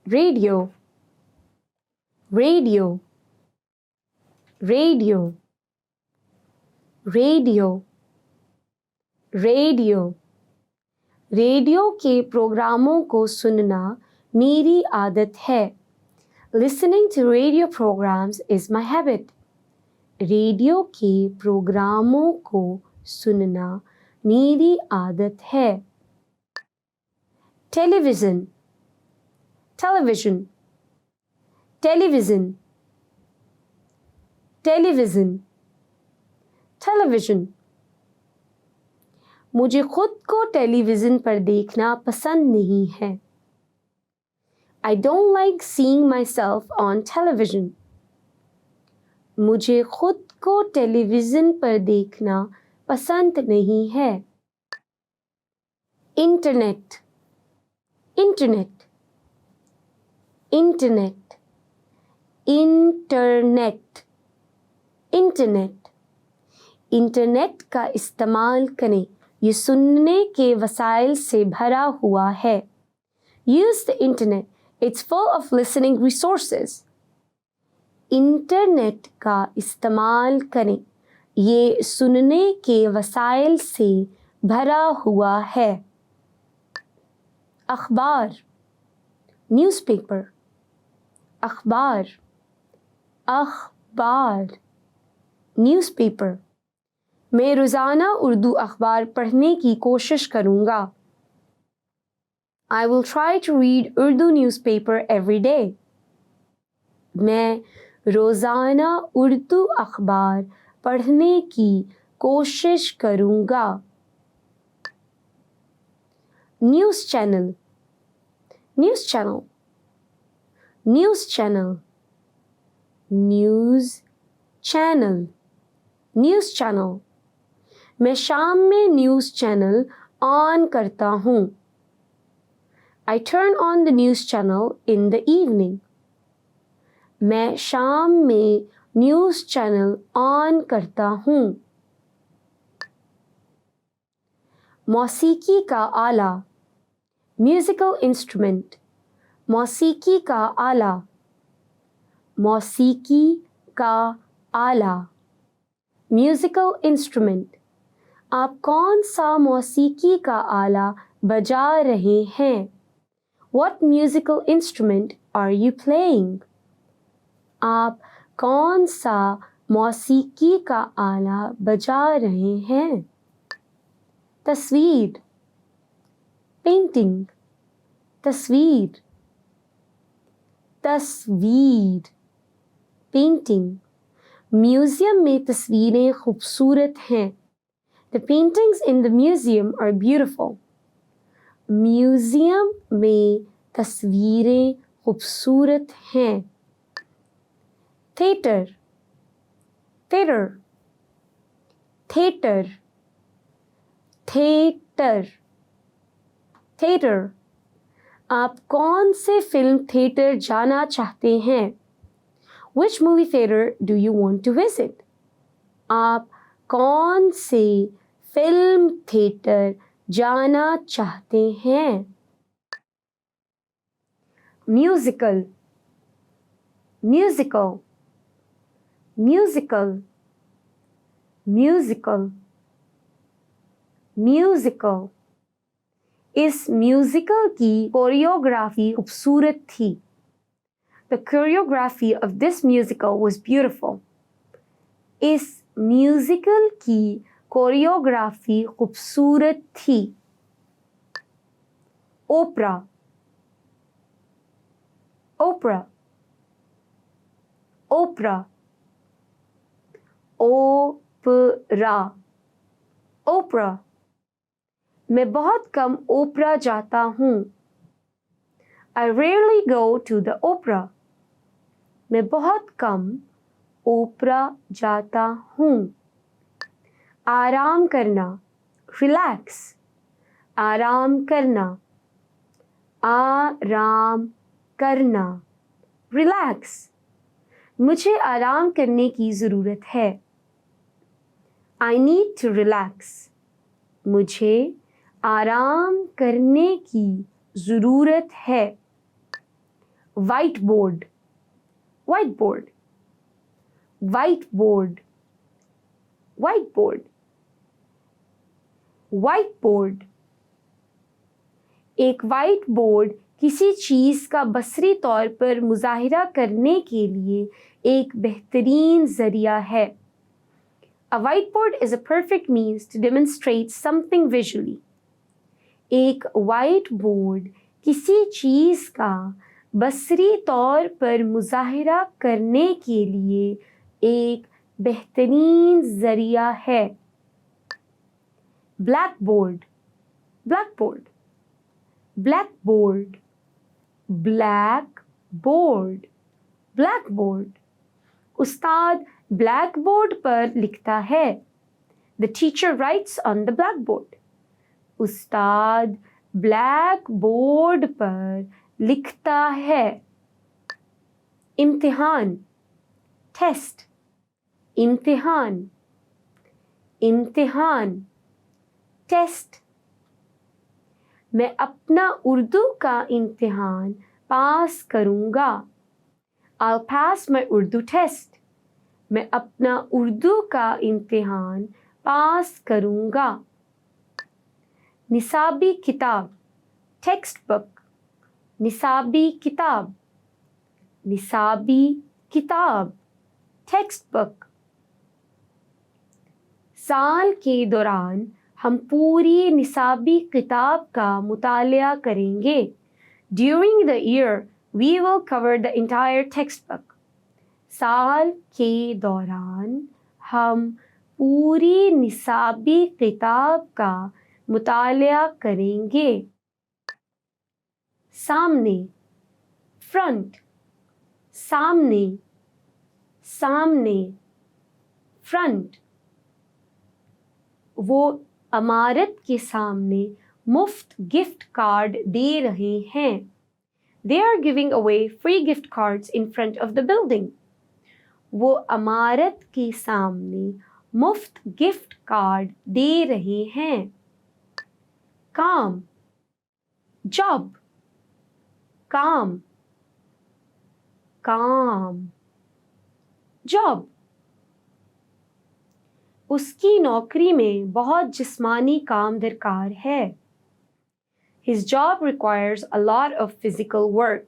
Radio, radio, radio, radio, radio. Radio के प्रोग्रामों को सुनना मेरी आदत है. Listening to radio programs is my habit. Radio के प्रोग्रामों को सुनना मेरी आदत है. Television, television, television, television, television. मुझे खुद को टेलीविज़न पर देखना पसंद नहीं है. I don't like seeing myself on television. मुझे खुद को टेलीविज़न पर देखना पसंद नहीं है. Internet, internet, internet, internet, internet. Internet का इस्तेमाल करें. ये सुनने के वसाइल से भरा हुआ है. Use the internet. It's full of listening resources. Internet का इस्तेमाल करें. ये सुनने के वसाइल से भरा हुआ है. अखबार, न्यूज़पेपर, अखबार, अखबार, न्यूज़पेपर. मैं रोज़ाना उर्दू अखबार पढ़ने की कोशिश करूँगा. I will try to read Urdu newspaper every day. मैं रोज़ाना उर्दू अखबार पढ़ने की कोशिश करूँगा. News channel, news channel, news channel, news channel, news channel. मैं शाम में न्यूज़ चैनल ऑन करता हूँ. I turn on the news channel in the evening. मैं शाम में न्यूज़ चैनल ऑन करता हूँ. मौसीकी का आला, म्यूजिकल इंस्ट्रूमेंट, मौसीकी का आला, मौसीकी का आला, म्यूजिकल इंस्ट्रूमेंट. आप कौन सा मौसीकी का आला बजा रहे हैं? What musical instrument are you playing? आप कौन सा मौसीकी का आला बजा रहे हैं? तस्वीर, पेंटिंग, तस्वीर, तस्वीर, पेंटिंग. म्यूजियम में तस्वीरें खूबसूरत हैं. The paintings in the museum are beautiful. Museum में तस्वीरें खूबसूरत हैं. Theatre, theatre, theatre, theatre, theatre. आप कौन से फिल्म थिएटर जाना चाहते हैं? Which movie theater do you want to visit? आप कौन से फिल्म थिएटर जाना चाहते हैं। Musical, musical, musical, musical, musical. इस म्यूजिकल की कोरियोग्राफी खूबसूरत थी। The choreography of this musical was beautiful. इस म्यूजिकल की कोरियोग्राफी खूबसूरत थी। ओपरा, ओपरा, ओपरा, ओपरा, ओपरा। मैं बहुत कम ओपरा जाता हूँ। I rarely go to the opera. मैं बहुत कम ओपरा जाता हूँ। आराम करना, relax, आराम करना, आराम करना, relax। मुझे आराम करने की ज़रूरत है। I need to relax. मुझे आराम करने की ज़रूरत है। Whiteboard, whiteboard, whiteboard, whiteboard, whiteboard। एक व्हाइट बोर्ड किसी चीज़ का बसरी तौर पर मुज़ाहिरा करने के लिए एक बेहतरीन ज़रिया है। A whiteboard is a perfect means to demonstrate something visually. एक व्हाइट बोर्ड किसी चीज़ का बसरी तौर पर मुज़ाहिरा करने के लिए एक बेहतरीन ज़रिया है। Blackboard, blackboard, blackboard, blackboard, blackboard. उस्ताद ब्लैकबोर्ड पर लिखता है। The teacher writes on the blackboard. Ustad blackboard पर लिखता है। इम्तिहान, टेस्ट, इम्तिहान, इम्तिहान, टेस्ट। मैं अपना उर्दू का इम्तिहान पास करूँगा। I'll pass my Urdu test. मैं अपना उर्दू का इम्तिहान पास करूँगा। निसाबी किताब, टेक्स्ट बुक, निसाबी किताब, निसाबी किताब, टेक्स्ट बुक। साल के दौरान हम पूरी निसाबी किताब का मुतालिया करेंगे। During the year, we will cover the entire textbook. साल के दौरान हम पूरी निसाबी किताब का मुतालिया करेंगे। सामने, फ्रंट, सामने, सामने, फ्रंट। वो इमारत के सामने मुफ्त गिफ्ट कार्ड दे रहे हैं। They are giving away free gift cards in front of the building. वो इमारत के सामने मुफ्त गिफ्ट कार्ड दे रहे हैं। काम, जॉब, काम, काम, जॉब। उसकी नौकरी में बहुत जिस्मानी काम दरकार है। His job requires a lot of physical work.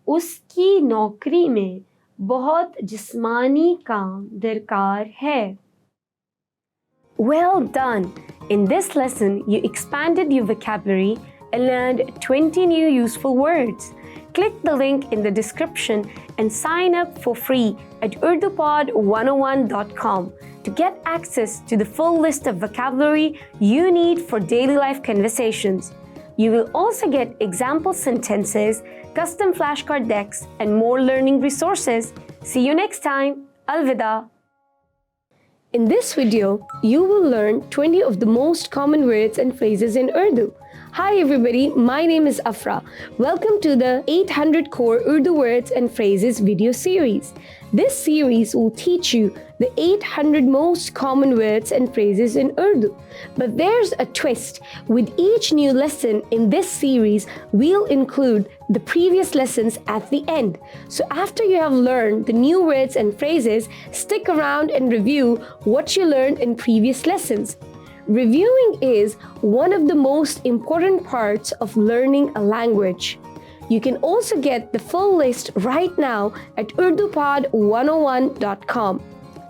उसकी नौकरी में बहुत जिस्मानी काम दरकार है। Well done! In this lesson, you expanded your vocabulary and learned 20 new useful words. Click the link in the description and sign up for free at urdupod101.com to get access to the full list of vocabulary you need for daily life conversations. You will also get example sentences, custom flashcard decks, and more learning resources. See you next time. Alvida. In this video, you will learn 20 of the most common words and phrases in Urdu. Hi everybody, my name is Afra. Welcome to the 800 Core Urdu Words and Phrases video series. This series will teach you the 800 most common words and phrases in Urdu. But there's a twist. With each new lesson in this series, we'll include the previous lessons at the end. So after you have learned the new words and phrases, stick around and review what you learned in previous lessons. Reviewing is one of the most important parts of learning a language. You can also get the full list right now at urdupod101.com.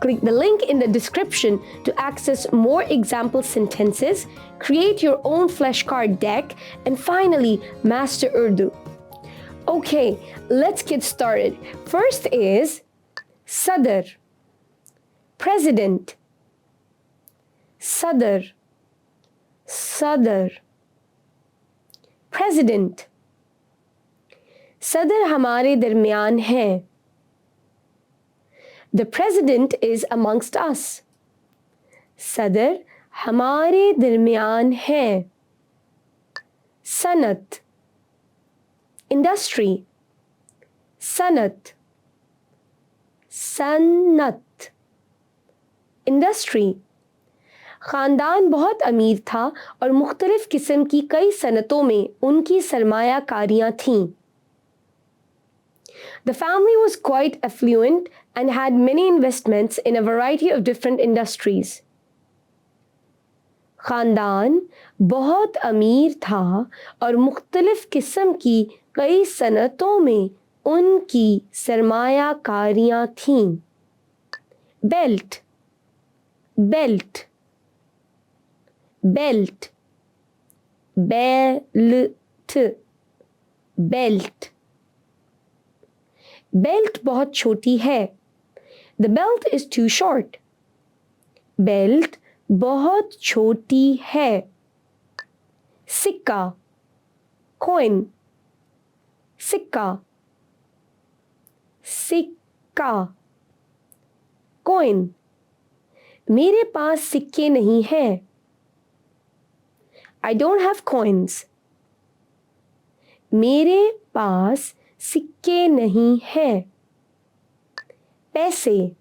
Click the link in the description to access more example sentences, create your own flashcard deck, and finally master Urdu. Okay, let's get started. First is Sadr, President. Sadr, Sadr, President. सदर हमारे दरमियान हैं. The president is amongst us. सदर हमारे दरमियान हैं. Sanat, industry. Sanat, सन्नत, industry. ख़ानदान बहुत अमीर था और मुख्तलिफ किस्म की कई सनतों में उनकी सरमायाकारियाँ थीं. The family was quite affluent and had many investments in a variety of different industries. ख़ानदान बहुत अमीर था और मुख्तलिफ किस्म की कई सनतों में उनकी सरमायाकारियाँ थीं. Belt, belt, belt, belt, belt. Belt बहुत छोटी है. The belt is too short. Belt बहुत छोटी है. सिक्का, coin, सिक्का, सिक्का, coin. मेरे पास सिक्के नहीं हैं. I don't have coins. मेरे पास सिक्के नहीं हैं. पैसे,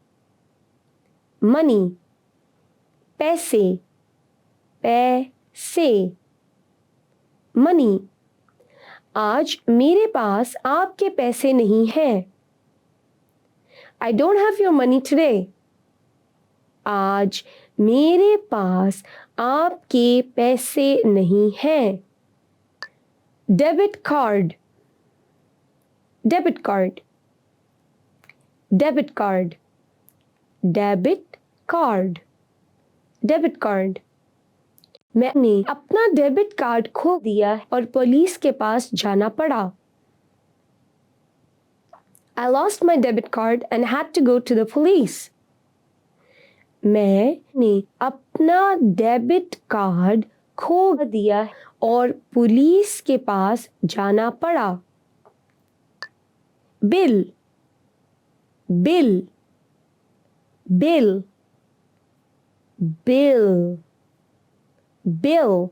money, पैसे, पैसे, money. आज मेरे पास आपके पैसे नहीं हैं. I don't have your money today. आज मेरे पास आपके पैसे नहीं हैं. Debit card, debit card, debit card, debit card, debit card. मैंने अपना डेबिट कार्ड खो दिया और पुलिस के पास जाना पड़ा. I lost my debit card and had to go to the police. मैंने अपना डेबिट कार्ड खो दिया और पुलिस के पास जाना पड़ा. Bill, bill, bill, bill, bill.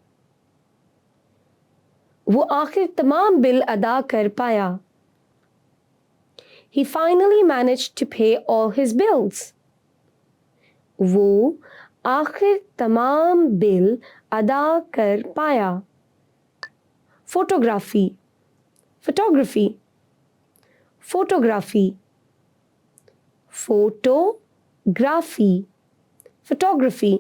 वो आखिर तमाम बिल अदा कर पाया. He finally managed to pay all his bills. वो आखिर तमाम बिल अदा कर पाया. Photography, photography, photography, photography, photography.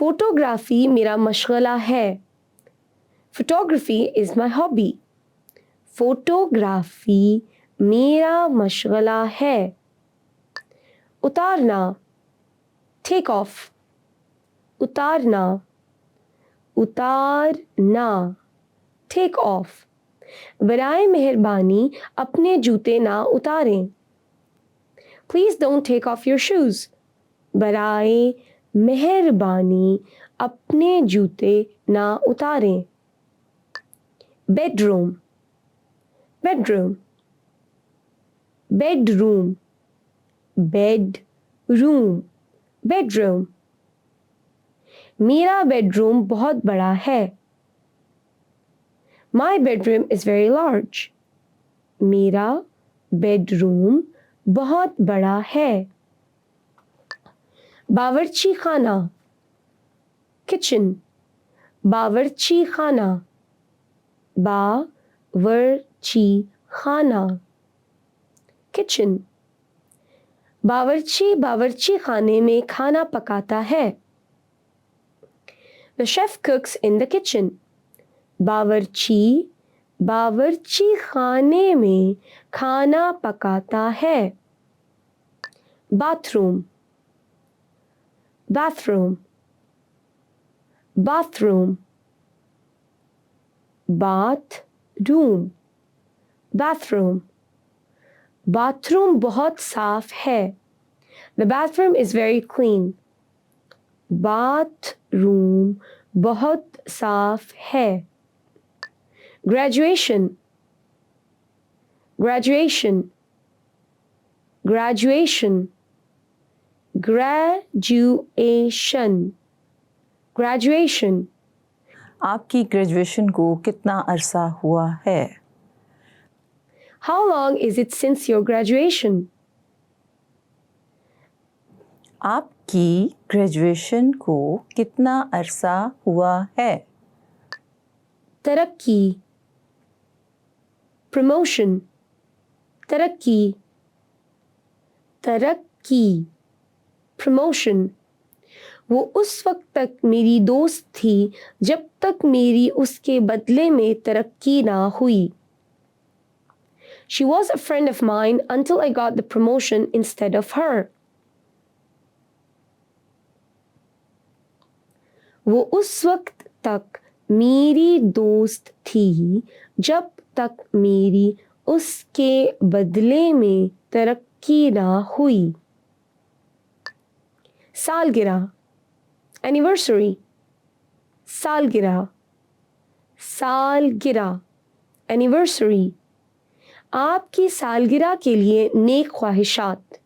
Photography मेरा मशगला है. Photography is my hobby. Photography मेरा मशगला है. उतारना, take off, उतारना, उतारना, take off. बराए मेहरबानी अपने जूते ना उतारें. Please don't take off your shoes. बराए मेहरबानी अपने जूते ना उतारें. Bedroom, bedroom, bedroom, bedroom, bedroom. मेरा बेडरूम बहुत बड़ा है. My bedroom is very large. मेरा बेडरूम बहुत बड़ा है. बावर्ची खाना, kitchen. बावर्ची खाना, बावर्ची खाना, kitchen. बावर्ची खाने में खाना पकाता है. The chef cooks in the kitchen. बावर्ची खाने में खाना पकाता है. Bathroom, bathroom, bathroom, bathroom, bathroom. Bathroom बहुत साफ है. The bathroom is very clean. Bathroom बहुत साफ है. Graduation, graduation, graduation, graduation, graduation. आपकी ग्रेजुएशन को कितना अरसा हुआ है? How long is it since your graduation? आपकी ग्रेजुएशन को कितना अरसा हुआ है? तरक्की, promotion, तरक्की, तरक्की, promotion. वो उस वक्त तक मेरी दोस्त थी जब तक मेरी उसके बदले में तरक्की ना हुई. She was a friend of mine until I got the promotion instead of her. वो उस वक्त तक मेरी दोस्त थी जब तक मेरी उसके बदले में तरक्की ना हुई. सालगिरह, anniversary, सालगिरह, सालगिरह, anniversary. आपकी सालगिरह के लिए नेक ख्वाहिशात.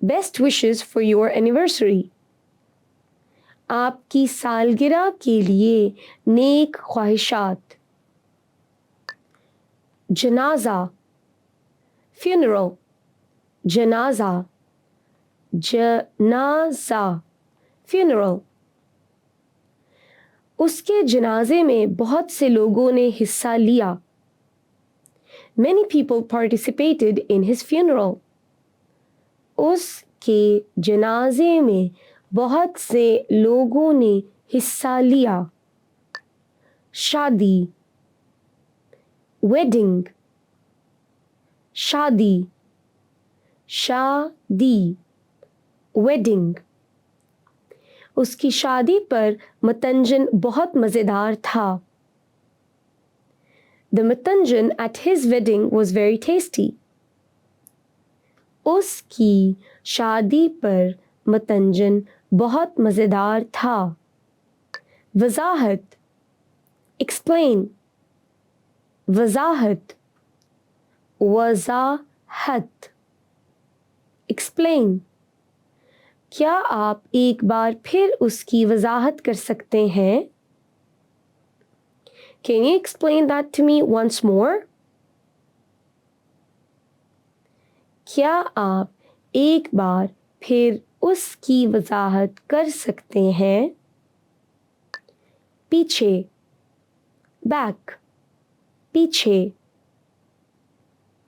Best wishes for your anniversary. आपकी सालगिरह के लिए नेक ख्वाहिशात. जनाजा, funeral, जनाजा, जनाजा, funeral. उसके जनाजे में बहुत से लोगों ने हिस्सा लिया. Many people participated in his funeral. उसके जनाजे में बहुत से लोगों ने हिस्सा लिया. शादी, wedding, शादी, शादी, wedding. उसकी शादी पर मतंजन बहुत मज़ेदार था. The matanjan at his wedding was very tasty. उसकी शादी पर मतंजन बहुत मज़ेदार था. वज़ाहत, explain, वज़ाहत, वज़ाहत, explain. क्या आप एक बार फिर उसकी वज़ाहत कर सकते हैं? Can you explain that to me once more? क्या आप एक बार फिर उसकी वज़ाहत कर सकते हैं? पीछे, back, पीछे,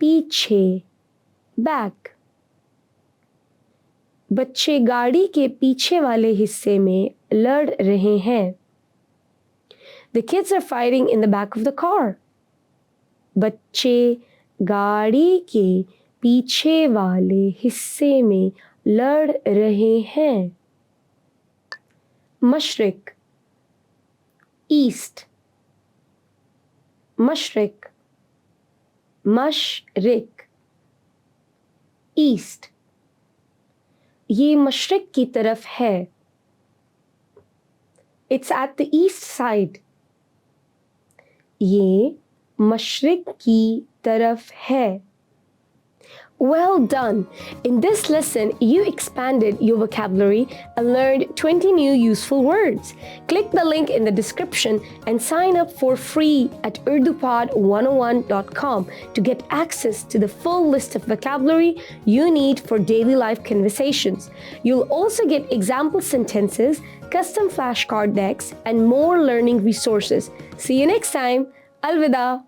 पीछे, back. बच्चे गाड़ी के पीछे वाले हिस्से में लड़ रहे हैं. The kids are fighting in the back of the car. बच्चे गाड़ी के पीछे वाले हिस्से में लड़ रहे हैं. मशरिक, ईस्ट, मशरिक, मशरिक, ईस्ट. ये मशरिक की तरफ है. It's at the east side. ये मशरिक की तरफ है. Well done! In this lesson, you expanded your vocabulary and learned 20 new useful words. Click the link in the description and sign up for free at urdupod101.com to get access to the full list of vocabulary you need for daily life conversations. You'll also get example sentences, custom flashcard decks, and more learning resources. See you next time. Alvida!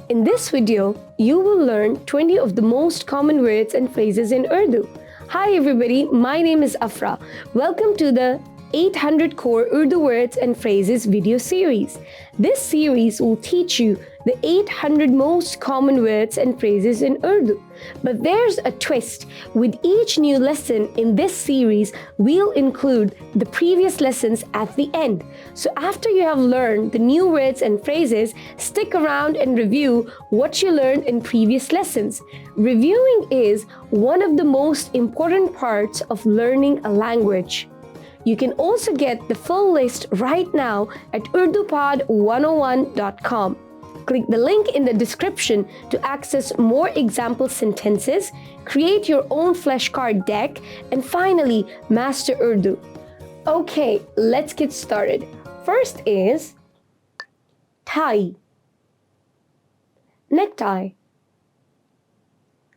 In this video, you will learn 20 of the most common words and phrases in Urdu. Hi everybody, my name is Afra. Welcome to the 800 Core Urdu Words and Phrases video series. This series will teach you the 800 most common words and phrases in Urdu. But there's a twist. With each new lesson in this series, we'll include the previous lessons at the end. So after you have learned the new words and phrases, stick around and review what you learned in previous lessons. Reviewing is one of the most important parts of learning a language. You can also get the full list right now at urdupod101.com. Click the link in the description to access more example sentences, create your own flashcard deck, and finally, master Urdu. Okay, let's get started. First is tie, necktie,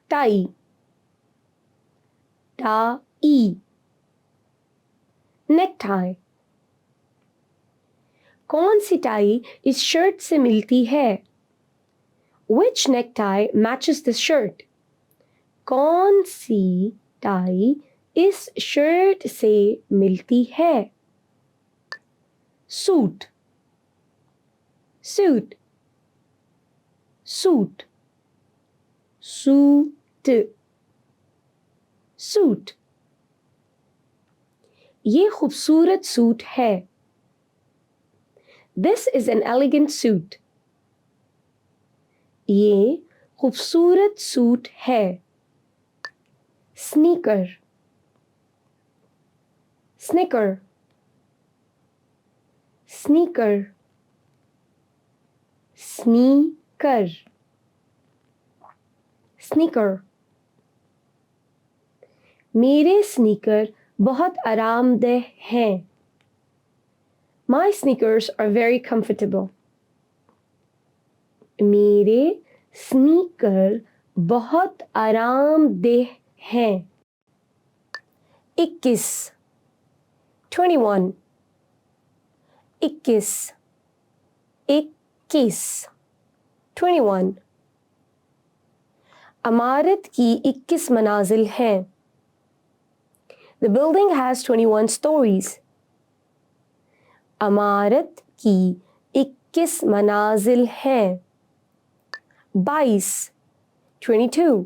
tie, tie, necktie. कौन सी tie इस shirt से मिलती है? Which necktie matches this shirt? कौन सी tie इस shirt से मिलती है? Suit, suit, suit, suit, suit. ये खूबसूरत सूट है. This is an elegant suit. ये खूबसूरत सूट है. Sneaker, snicker, sneaker, sneaker, sneaker. मेरे स्नीकर बहुत आरामदेह हैं. My sneakers are very comfortable. मेरे स्नीकर बहुत आरामदेह हैं. 21 21 21 21 21. इमारत की 21 मनाजिल हैं. The building has 21 stories. इमारत की 21 मनाजिल हैं. 22 22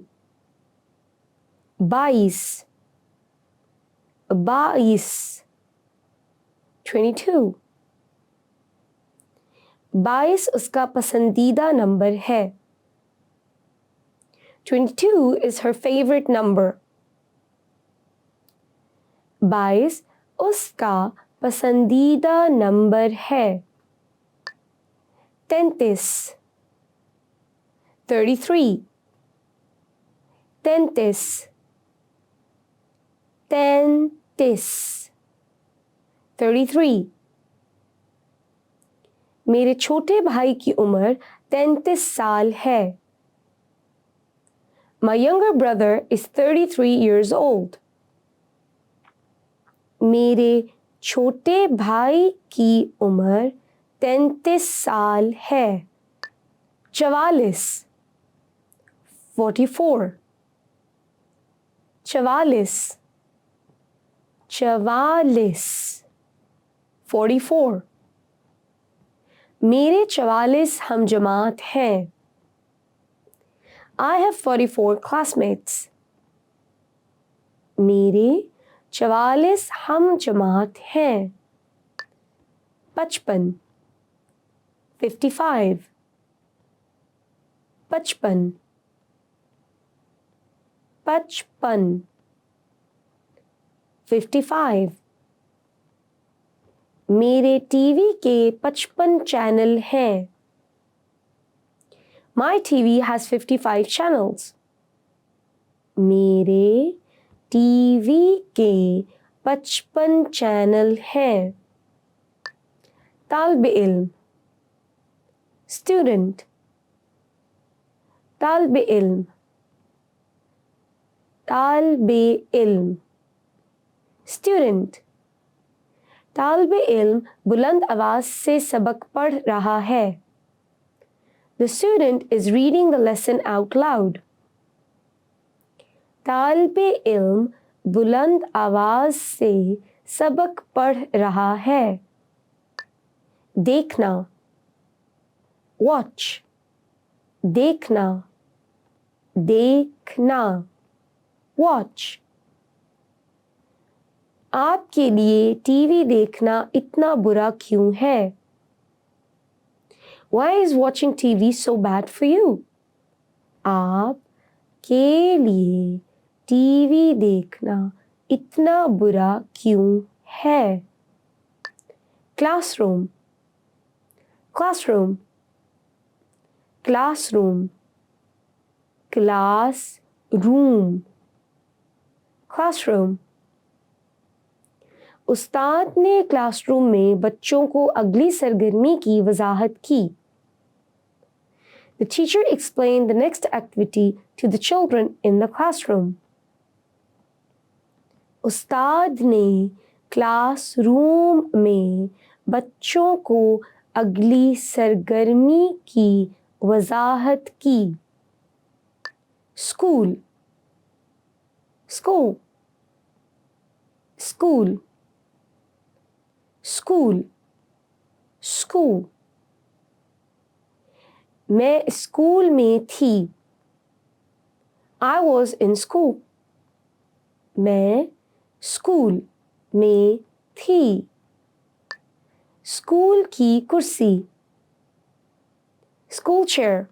22 22 22. 22 उसका पसंदीदा नंबर है. 22 is her favorite number. 22 उसका पसंदीदा नंबर है. 33 33 33 33 33. मेरे छोटे भाई की उम्र 33 साल है. My younger brother is 33 years old. मेरे छोटे भाई की उम्र 33 साल है. 44 44 44 44 44. मेरे 44 हम जमात हैं. I have 44 classmates. मेरे 44 हम जमात हैं. 55 55 55 55 55. मेरे टीवी के 55 चैनल हैं. My TV has 55 channels. मेरे टीवी के 55 चैनल हैं. तालिब इल्म, student. तालिब इल्म, तालिब इल्म, student. तालिब इल्म बुलंद आवाज से सबक पढ़ रहा है. The student is reading the lesson out loud. तालिब इल्म बुलंद आवाज से सबक पढ़ रहा है. देखना, watch. देखना, देखना, watch. आपके लिए टीवी देखना इतना बुरा क्यों है? Why is watching TV so bad for you? आप के लिए टीवी देखना इतना बुरा क्यों है? Classroom, classroom, classroom, classroom, classroom. उस्ताद ने क्लासरूम में बच्चों को अगली सरगर्मी की वजाहत की. The teacher explained the next activity to the children in the classroom. उस्ताद ने क्लासरूम में बच्चों को अगली सरगर्मी की वजाहत की. School, school, school, school, school. मैं स्कूल में थी. I was in school. मैं स्कूल में थी. स्कूल की कुर्सी, school chair,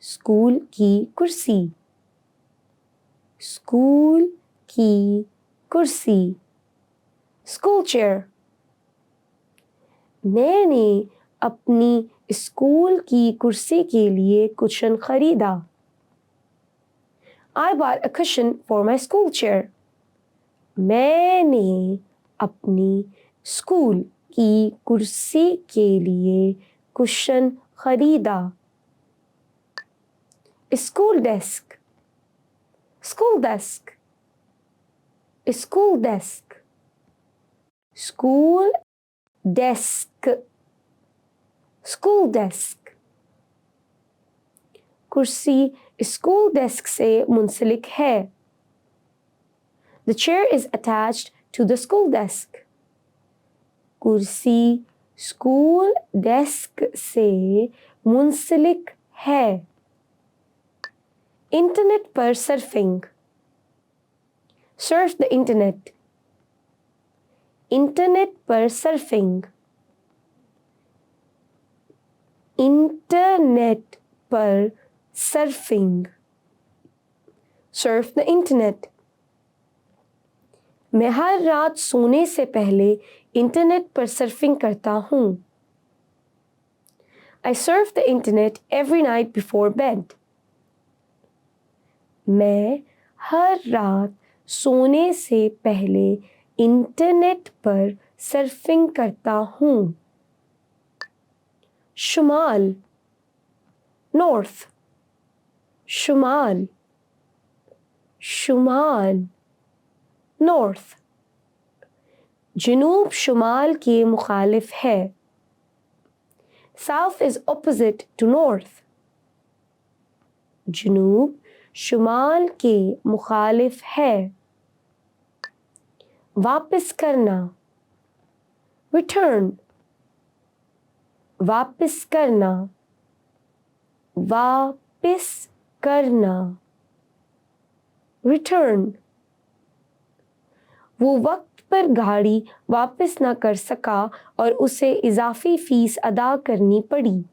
स्कूल की कुर्सी, स्कूल की कुर्सी, school chair. मैंने अपनी स्कूल की कुर्सी के लिए कुशन खरीदा. I bought a cushion for my school chair. मैंने अपनी स्कूल की कुर्सी के लिए कुशन खरीदा. School desk, school desk, school desk, school desk, school desk. कुर्सी स्कूल डेस्क से मुंसलिक है. The chair is attached to the school desk. कुर्सी स्कूल डेस्क से मुंसलिक है. इंटरनेट पर surfing. Surf the internet. Internet पर सर्फिंग. इंटरनेट पर सर्फिंग. Surf the internet. मैं हर रात सोने से पहले इंटरनेट पर सर्फिंग करता हूँ. I surf the internet every night before bed. मैं हर रात सोने से पहले इंटरनेट पर सर्फिंग करता हूँ. शुमाल, नॉर्थ, शुमाल, शुमाल, नॉर्थ. जनूब शुमाल के मुखालिफ है. South is opposite to north. जनूब शुमाल के मुखालिफ है. वापस करना, return, वापस करना, वापस करना, return. वो वक्त पर गाड़ी वापस ना कर सका और उसे इजाफी फीस अदा करनी पड़ी.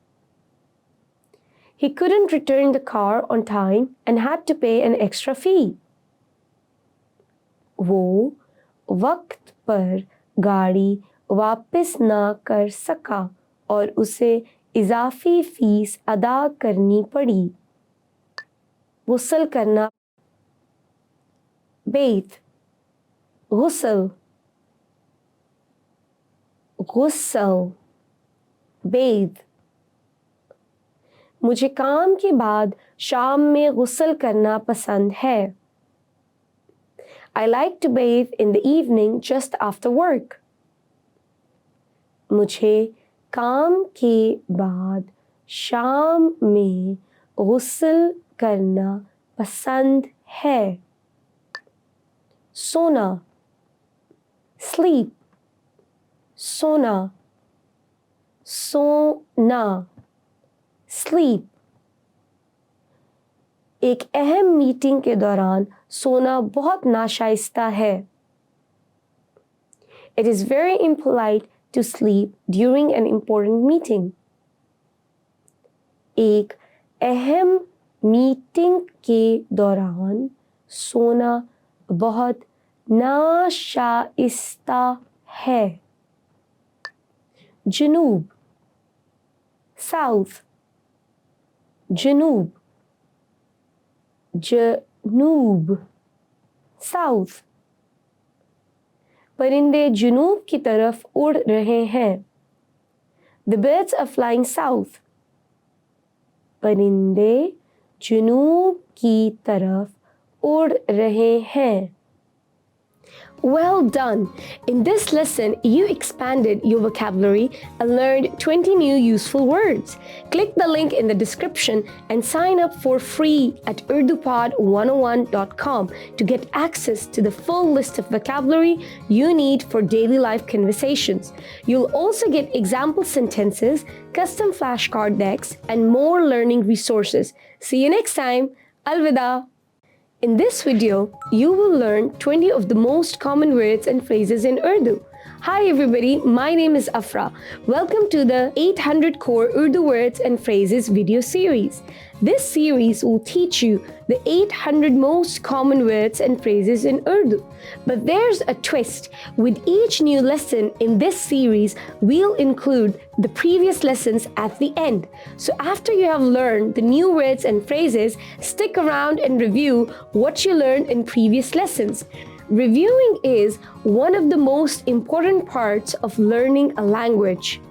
He couldn't return the car on time and had to pay an extra fee. वो वक्त पर गाड़ी वापस ना कर सका और उसे इजाफी फीस अदा करनी पड़ी। गुस्ल करना, बेथ, गुस्ल, गुस्ल, बेथ। मुझे काम के बाद शाम में गुस्ल करना पसंद है। I like to bathe in the evening just after work. मुझे काम के बाद शाम में गुस्ल करना पसंद है। सोना, sleep, सोना, सोना, sleep। एक अहम मीटिंग के दौरान सोना बहुत नाशाइस्ता है। It is very impolite to sleep during an important meeting. एक अहम मीटिंग के दौरान सोना बहुत नाशाइस्ता है। जनूब, साउथ, जनूब, जनूब, साउथ। परिंदे जनूब की तरफ उड़ रहे हैं। The birds are flying south. परिंदे जनूब की तरफ उड़ रहे हैं। Well done! In this lesson, you expanded your vocabulary and learned 20 new useful words. Click the link in the description and sign up for free at urdupod101.com to get access to the full list of vocabulary you need for daily life conversations. You'll also get example sentences, custom flashcard decks, and more learning resources. See you next time. Alvida! In this video, you will learn 20 of the most common words and phrases in Urdu. Hi everybody, my name is Afra. Welcome to the 800 Core Urdu Words and Phrases video series. This series will teach you the 800 most common words and phrases in Urdu. But there's a twist. With each new lesson in this series, we'll include the previous lessons at the end. So after you have learned the new words and phrases, stick around and review what you learned in previous lessons. Reviewing is one of the most important parts of learning a language.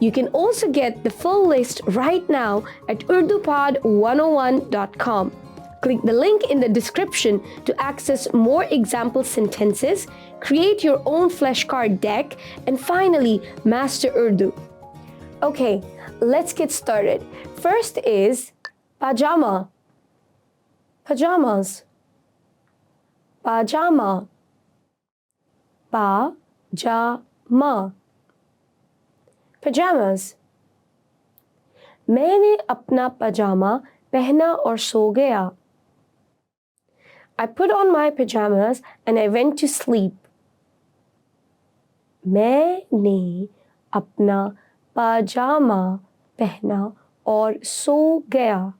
You can also get the full list right now at urdupod101.com. Click the link in the description to access more example sentences, create your own flashcard deck, and finally master Urdu. Okay, let's get started. First is pajama. Pajamas. Pajama. Pajama. Pajamas. मैंने अपना पजामा पहना और सो गया. I put on my pajamas and I went to sleep. मैंने अपना पजामा पहना और सो गया.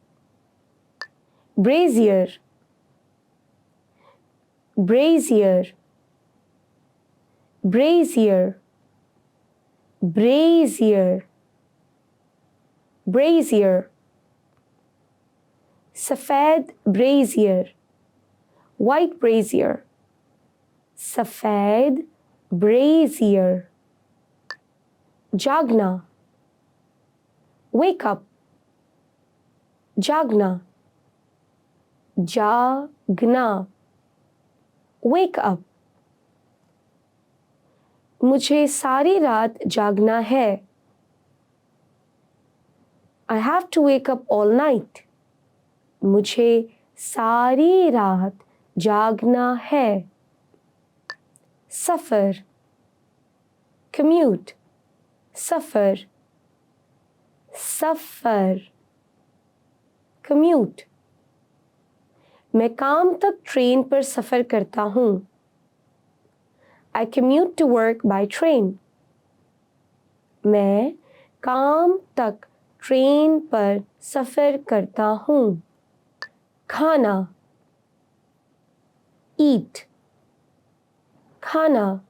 Brazier. Brazier. Brazier. Brazier. Brazier. Safed brazier. White brazier. Safed brazier. Jagna. Wake up. Jagna. Jagna. Wake up. मुझे सारी रात जागना है. I have to wake up all night. मुझे सारी रात जागना है. सफर. Commute. सफर. सफर. Commute. मैं काम तक ट्रेन पर सफर करता हूँ. I commute to work by train. मैं काम तक ट्रेन पर सफर करता हूँ. खाना. Eat. खाना.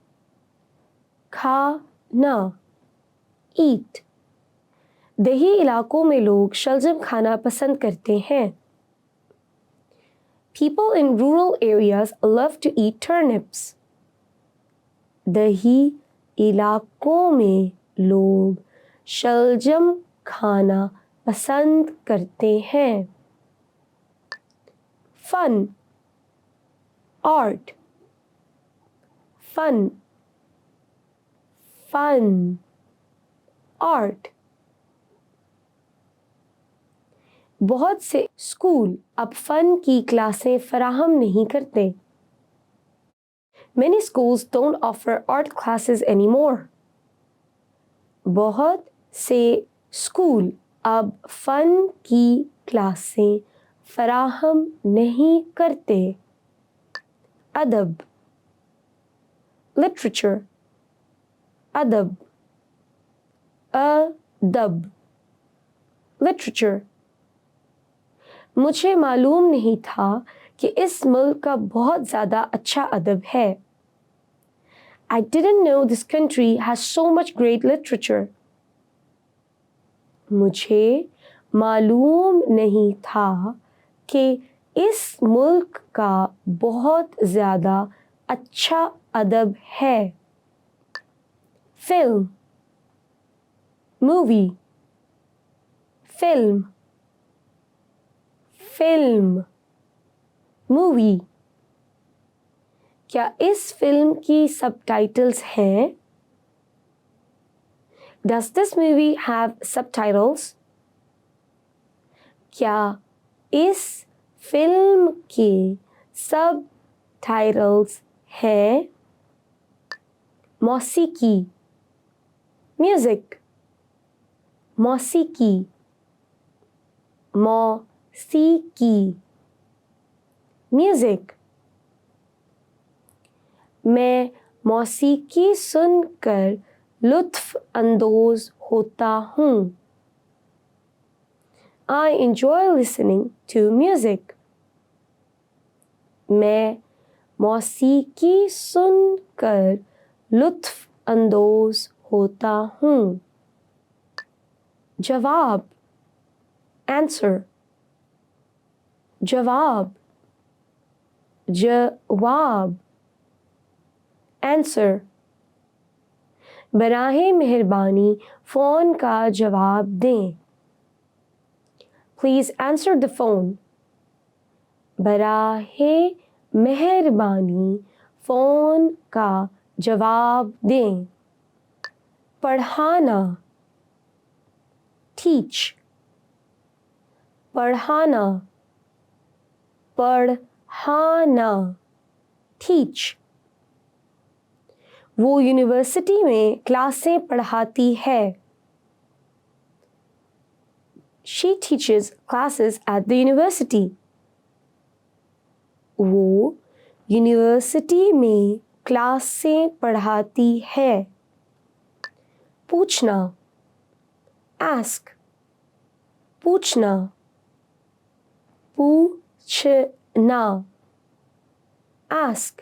खाना. Eat. दही इलाकों में लोग शलजम खाना पसंद करते हैं। People in rural areas love to eat turnips. दही इलाकों में लोग शलजम खाना पसंद करते हैं। Fun, art, fun, fun, art. बहुत से स्कूल अब फन की क्लासें फराहम नहीं करते। Many schools don't offer art classes anymore. बहुत से स्कूल अब फन की क्लासें फराहम नहीं करते। अदब, literature, अदब, अदब, literature. मुझे मालूम नहीं था कि इस मुल्क का बहुत ज़्यादा अच्छा अदब है। I didn't know this country has so much great literature. मुझे मालूम नहीं था कि इस मुल्क का बहुत ज़्यादा अच्छा अदब है। Film, movie, film, film, movie. क्या इस फिल्म की सबटाइटल्स हैं? Does this movie have subtitles? क्या इस फिल्म के सबटाइटल्स हैं? मौसीकी, म्यूजिक, मौसीकी, मौसीकी, म्यूजिक। मैं मौसीकी सुनकर लुत्फ अंदोज होता हूँ। I enjoy listening to music. मैं मौसीकी सुनकर लुत्फ अंदोज होता हूँ। जवाब, answer, जवाब, जवाब, answer. बराहे मेहरबानी फ़ोन का जवाब दें। Please answer the phone. बराहे मेहरबानी फ़ोन का जवाब दें। पढ़ाना, teach, पढ़ाना, पढ़ाना, teach. वो यूनिवर्सिटी में क्लासें पढ़ाती है। She teaches classes at the university. वो यूनिवर्सिटी में क्लासें पढ़ाती है। पूछना, ask, पूछना, पूछना, ask.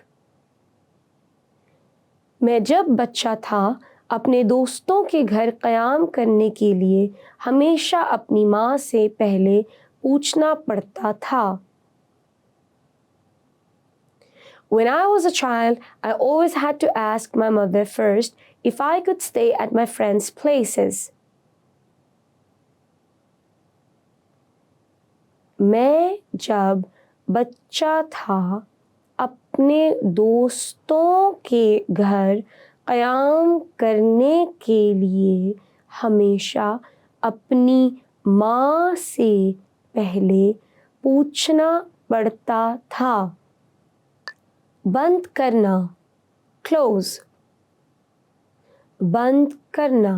मैं जब बच्चा था अपने दोस्तों के घर क़याम करने के लिए हमेशा अपनी माँ से पहले पूछना पड़ता था। When I was a child, I always had to ask my mother first if I could stay at my friends' places. मैं जब बच्चा था अपने दोस्तों के घर क़याम करने के लिए हमेशा अपनी माँ से पहले पूछना पड़ता था। बंद करना, close, बंद करना,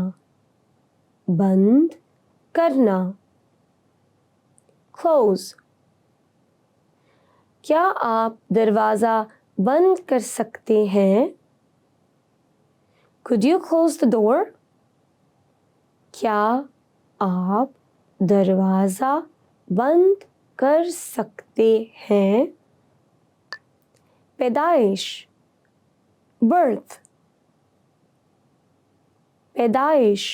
बंद करना, close. क्या आप दरवाज़ा बंद कर सकते हैं? Could you close the door? क्या आप दरवाज़ा बंद कर सकते हैं? पैदाइश, birth, पैदाइश,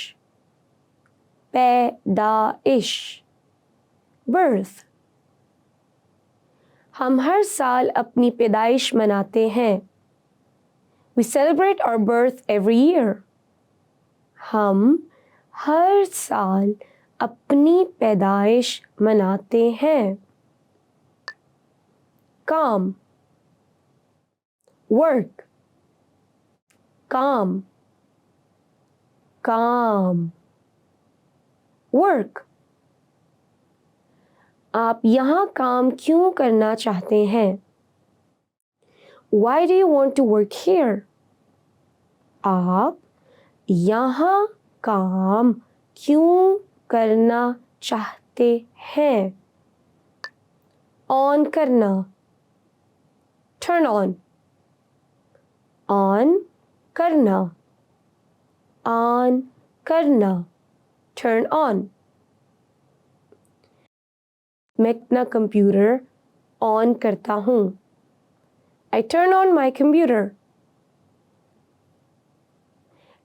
पैदाइश, birth। हम हर साल अपनी पैदाइश मनाते हैं। We celebrate our birth every year। हम हर साल अपनी पैदाइश मनाते हैं। काम, work, काम, काम, work। आप यहाँ काम क्यों करना चाहते हैं? Why do you want to work here? आप यहाँ काम क्यों करना चाहते हैं? ऑन करना, turn on, ऑन करना, ऑन करना, turn on। मैं अपना कंप्यूटर ऑन करता हूँ। I turn on my computer।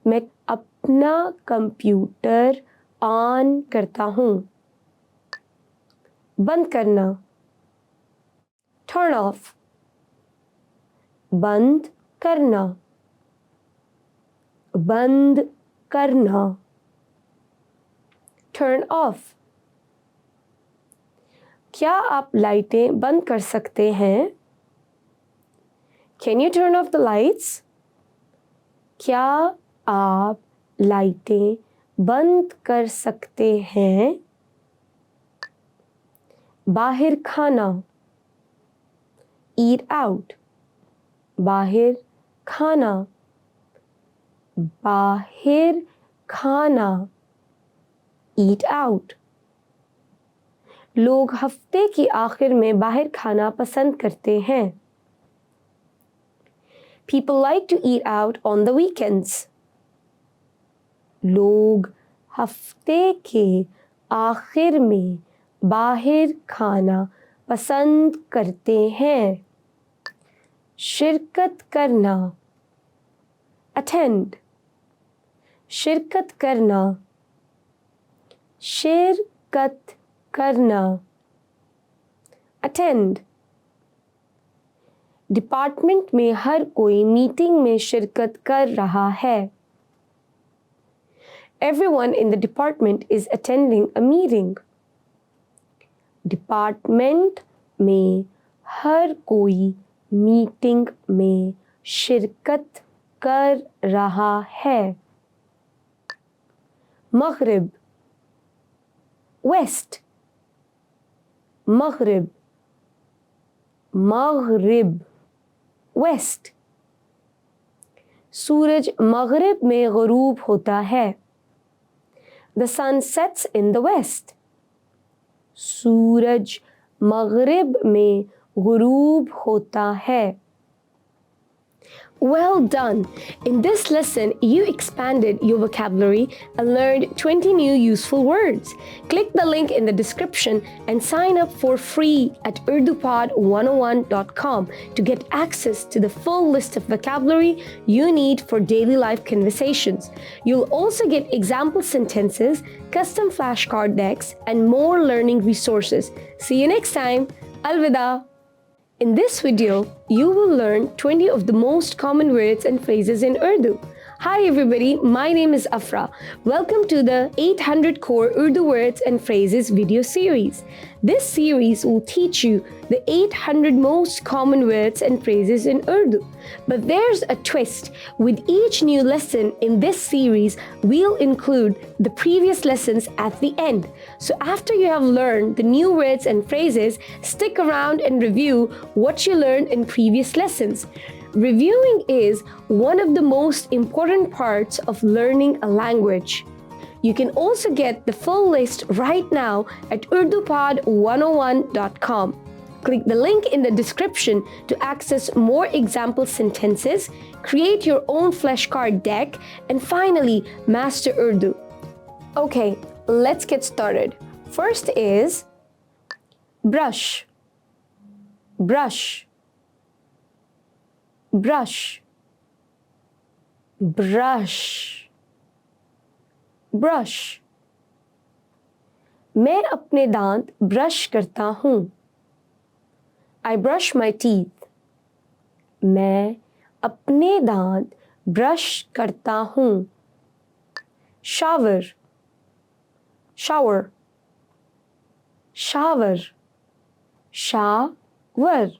मैं अपना कंप्यूटर ऑन करता हूँ। बंद करना, turn off, बंद करना, बंद करना, turn off। क्या आप लाइटें बंद कर सकते हैं? Can you turn off the lights? क्या आप लाइटें बंद कर सकते हैं? बाहर खाना, eat out, बाहर खाना, बाहर खाना, eat out। लोग हफ्ते के आखिर में बाहर खाना पसंद करते हैं। People like to eat out on the weekends। लोग हफ्ते के आखिर में बाहर खाना पसंद करते हैं। शिरकत करना, attend, शिरकत करना, शिरकत करना, attend। डिपार्टमेंट में हर कोई मीटिंग में शिरकत कर रहा है। Everyone in the department is attending a meeting। Department में हर कोई मीटिंग में शिरकत कर रहा है। मगरिब, वेस्ट, मगरिब, मगरिब, वेस्ट। सूरज मगरिब में गुरूब होता है। The sun sets in the west। सूरज मगरिब में गुरूब होता है। Well done! In this lesson, you expanded your vocabulary and learned 20 new useful words. Click the link in the description and sign up for free at urdupod101.com to get access to the full list of vocabulary you need for daily life conversations. You'll also get example sentences, custom flashcard decks, and more learning resources. See you next time. Alvida! In this video, you will learn 20 of the most common words and phrases in Urdu. Hi everybody, my name is Afra. Welcome to the 800 Core Urdu Words and Phrases video series. This series will teach you the 800 most common words and phrases in Urdu. But there's a twist. With each new lesson in this series, we'll include the previous lessons at the end. So after you have learned the new words and phrases, stick around and review what you learned in previous lessons. Reviewing is one of the most important parts of learning a language. You can also get the full list right now at urdupod101.com. Click the link in the description to access more example sentences, create your own flashcard deck, and finally master Urdu. Okay, let's get started. First is brush, brush, brush, brush, brush. मैं अपने दांत brush करता हूँ। I brush my teeth. मैं अपने दांत brush करता हूँ। Shower. Shower. Shower. Shower.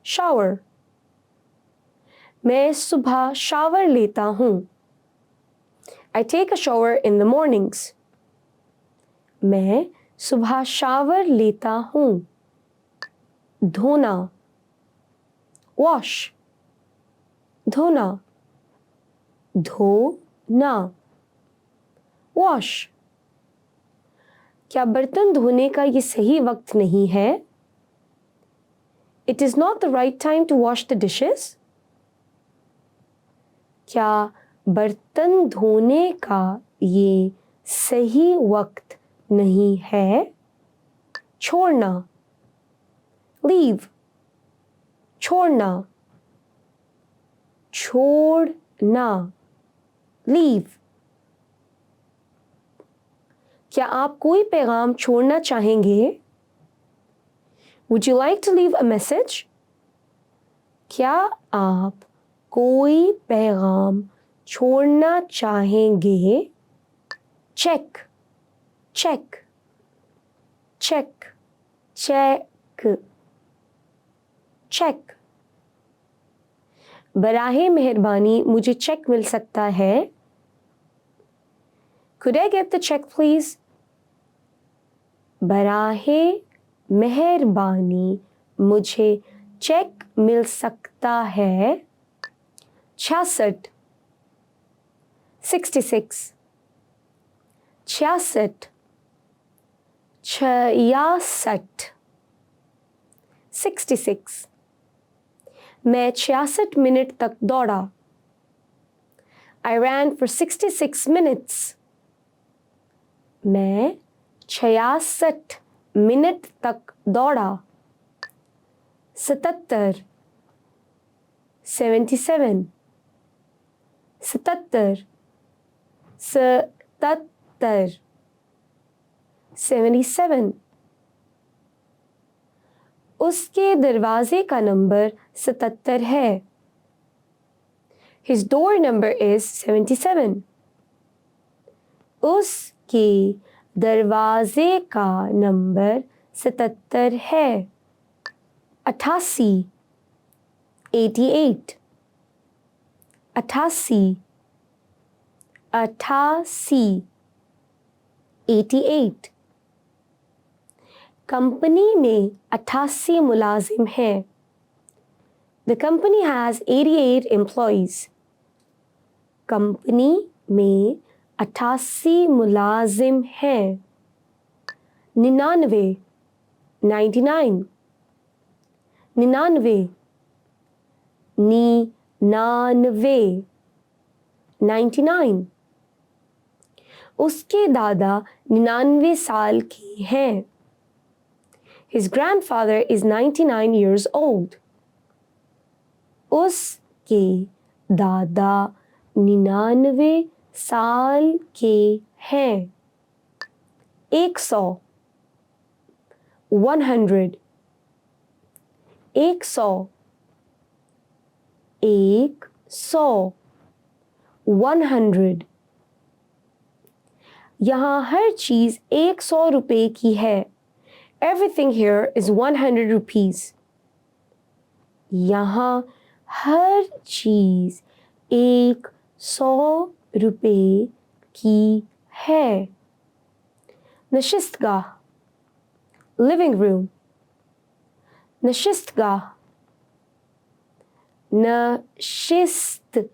Shower. मैं सुबह शावर लेता हूँ। I take a shower in the mornings. मैं सुबह शावर लेता हूँ। धोना। Wash. धोना। धोना। Wash. क्या बर्तन धोने का ये सही वक्त नहीं है? It is not the right time to wash the dishes. क्या बर्तन धोने का ये सही वक्त नहीं है? छोड़ना। Leave. छोड़ना। छोड़ना। Leave. क्या आप कोई पैगाम छोड़ना चाहेंगे? Would you like to leave a message? क्या आप कोई पैगाम छोड़ना चाहेंगे? Check. Check. Check. Check. Check. बराहे मेहरबानी मुझे चेक मिल सकता है? Could I get the check please? बराहे मेहरबानी मुझे चेक मिल सकता है? 66. 66. 66. 66. 66. मैं 66 मिनट तक दौड़ा। I ran for 66 minutes. मैं 66 मिनट तक दौड़ा। 77. 77. 77. 77. 77. उसके दरवाजे का नंबर 77 है। His door number is 77. उसके दरवाजे का नंबर 77 है। 88. 88. 88. 88. 88. कंपनी में 88 मुलाजिम हैं। The company has 88 employees. Company में 88 मुलाजिम हैं। 99. 99. 99. 99. 99. उसके दादा 99 साल के हैं। His grandfather is 99 years old. उसके दादा 99 साल के हैं। 100. 100. 100. 100. 100. यहाँ हर चीज 100 रुपए की है। Everything here is 100 rupees. यहाँ हर चीज 100 रुपए की है। नशिस्तगाह, living room. नशिस्तगाह, नशिस्तगाह,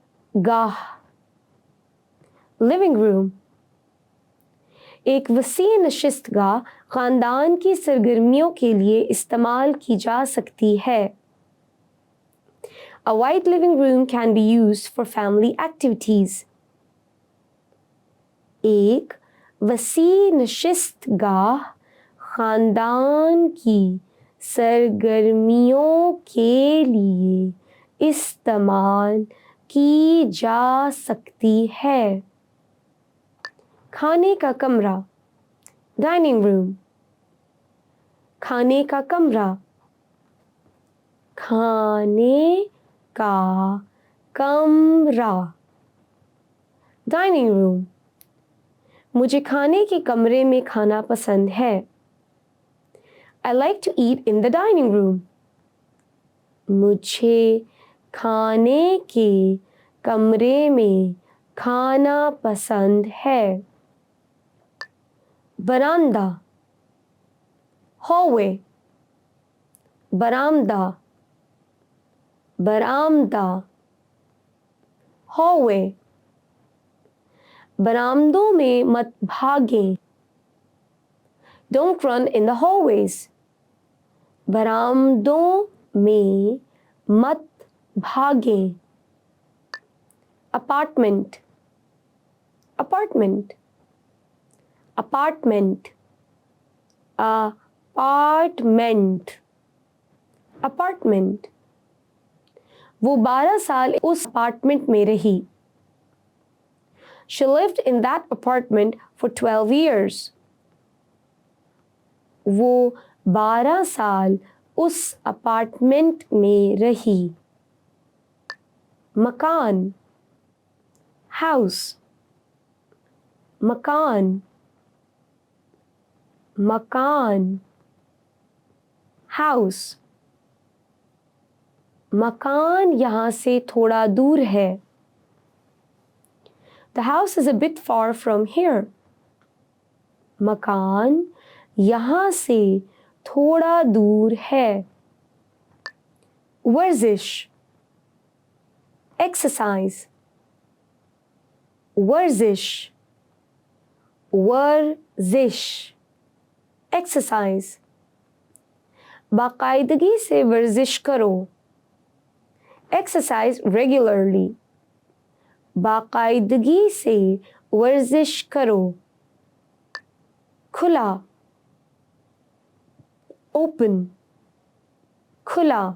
living room. एक वसी नशिस्तगाह ख़ानदान की सरगर्मियों के लिए इस्तेमाल की जा सकती है। A wide living room can be used for family activities. एक वसी नशिस्तगाह ख़ानदान की सरगर्मियों के लिए इस्तेमाल की जा सकती है। खाने का कमरा, dining room, खाने का कमरा, खाने का कमरा, dining room, मुझे खाने के कमरे में खाना पसंद है. I like to eat in the dining room. मुझे खाने के कमरे में खाना पसंद है. बरामदा, hallway, बरामदा, बरामदा, hallway, बरामदों में मत भागें. Don't run in the hallways. बरामदों में मत भागें. Apartment, apartment, apartment, apartment, apartment. वो 12 साल उस अपार्टमेंट में रही. She lived in that apartment for 12 years. वो 12 साल उस अपार्टमेंट में रही. मकान, house, मकान, मकान, house. मकान यहाँ से थोड़ा दूर है. The house is a bit far from here. मकान यहाँ से थोड़ा दूर है. वर्जिश, exercise, वर्जिश, वर्जिश, exercise. बाकायदगी से वर्जिश करो. Exercise regularly. बाकायदगी से वर्जिश करो. खुला, open, खुला,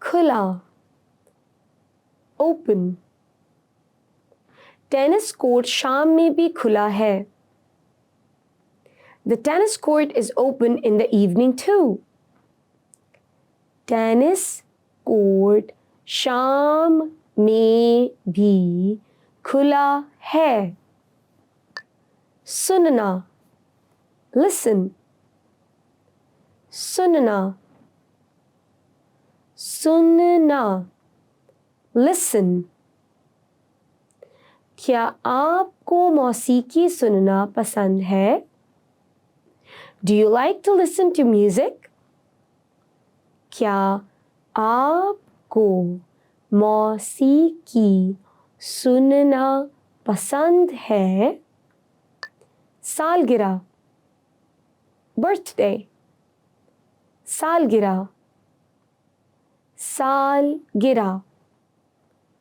खुला, open. टेनिस कोर्ट शाम में भी खुला है. The tennis court is open in the evening too. Tennis court शाम में भी खुला है. सुनना, listen, सुनना, सुनना, listen. क्या आपको मौसीकी सुनना पसंद है? Do you like to listen to music? क्या आपको मौसीकी सुनना पसंद है? सालगिरह, birthday, सालगिरह, सालगिरह,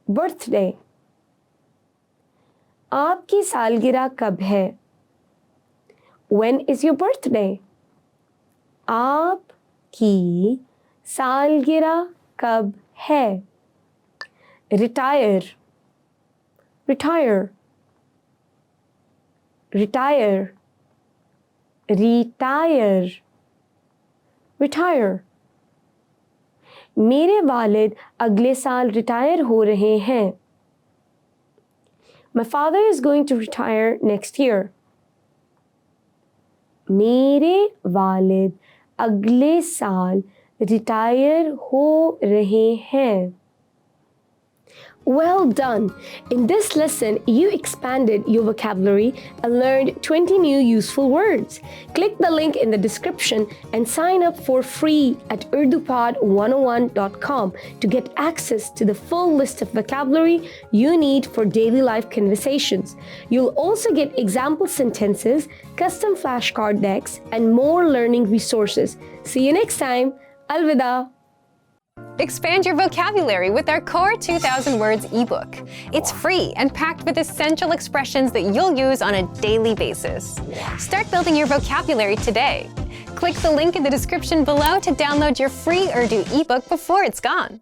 birthday. आपकी सालगिरह कब है? When is your birthday? आपकी सालगिरह कब है? Retire, retire, retire, retire, retire. मेरे वालिद अगले साल रिटायर हो रहे हैं. My father is going to retire next year. मेरे वालिद अगले साल रिटायर हो रहे हैं. Well done! In this lesson, you expanded your vocabulary and learned 20 new useful words. Click the link in the description and sign up for free at urdupod101.com to get access to the full list of vocabulary you need for daily life conversations. You'll also get example sentences, custom flashcard decks, and more learning resources. See you next time. Alvida! Expand your vocabulary with our Core 2000 Words ebook. It's free and packed with essential expressions that you'll use on a daily basis. Start building your vocabulary today. Click the link in the description below to download your free Urdu ebook before it's gone.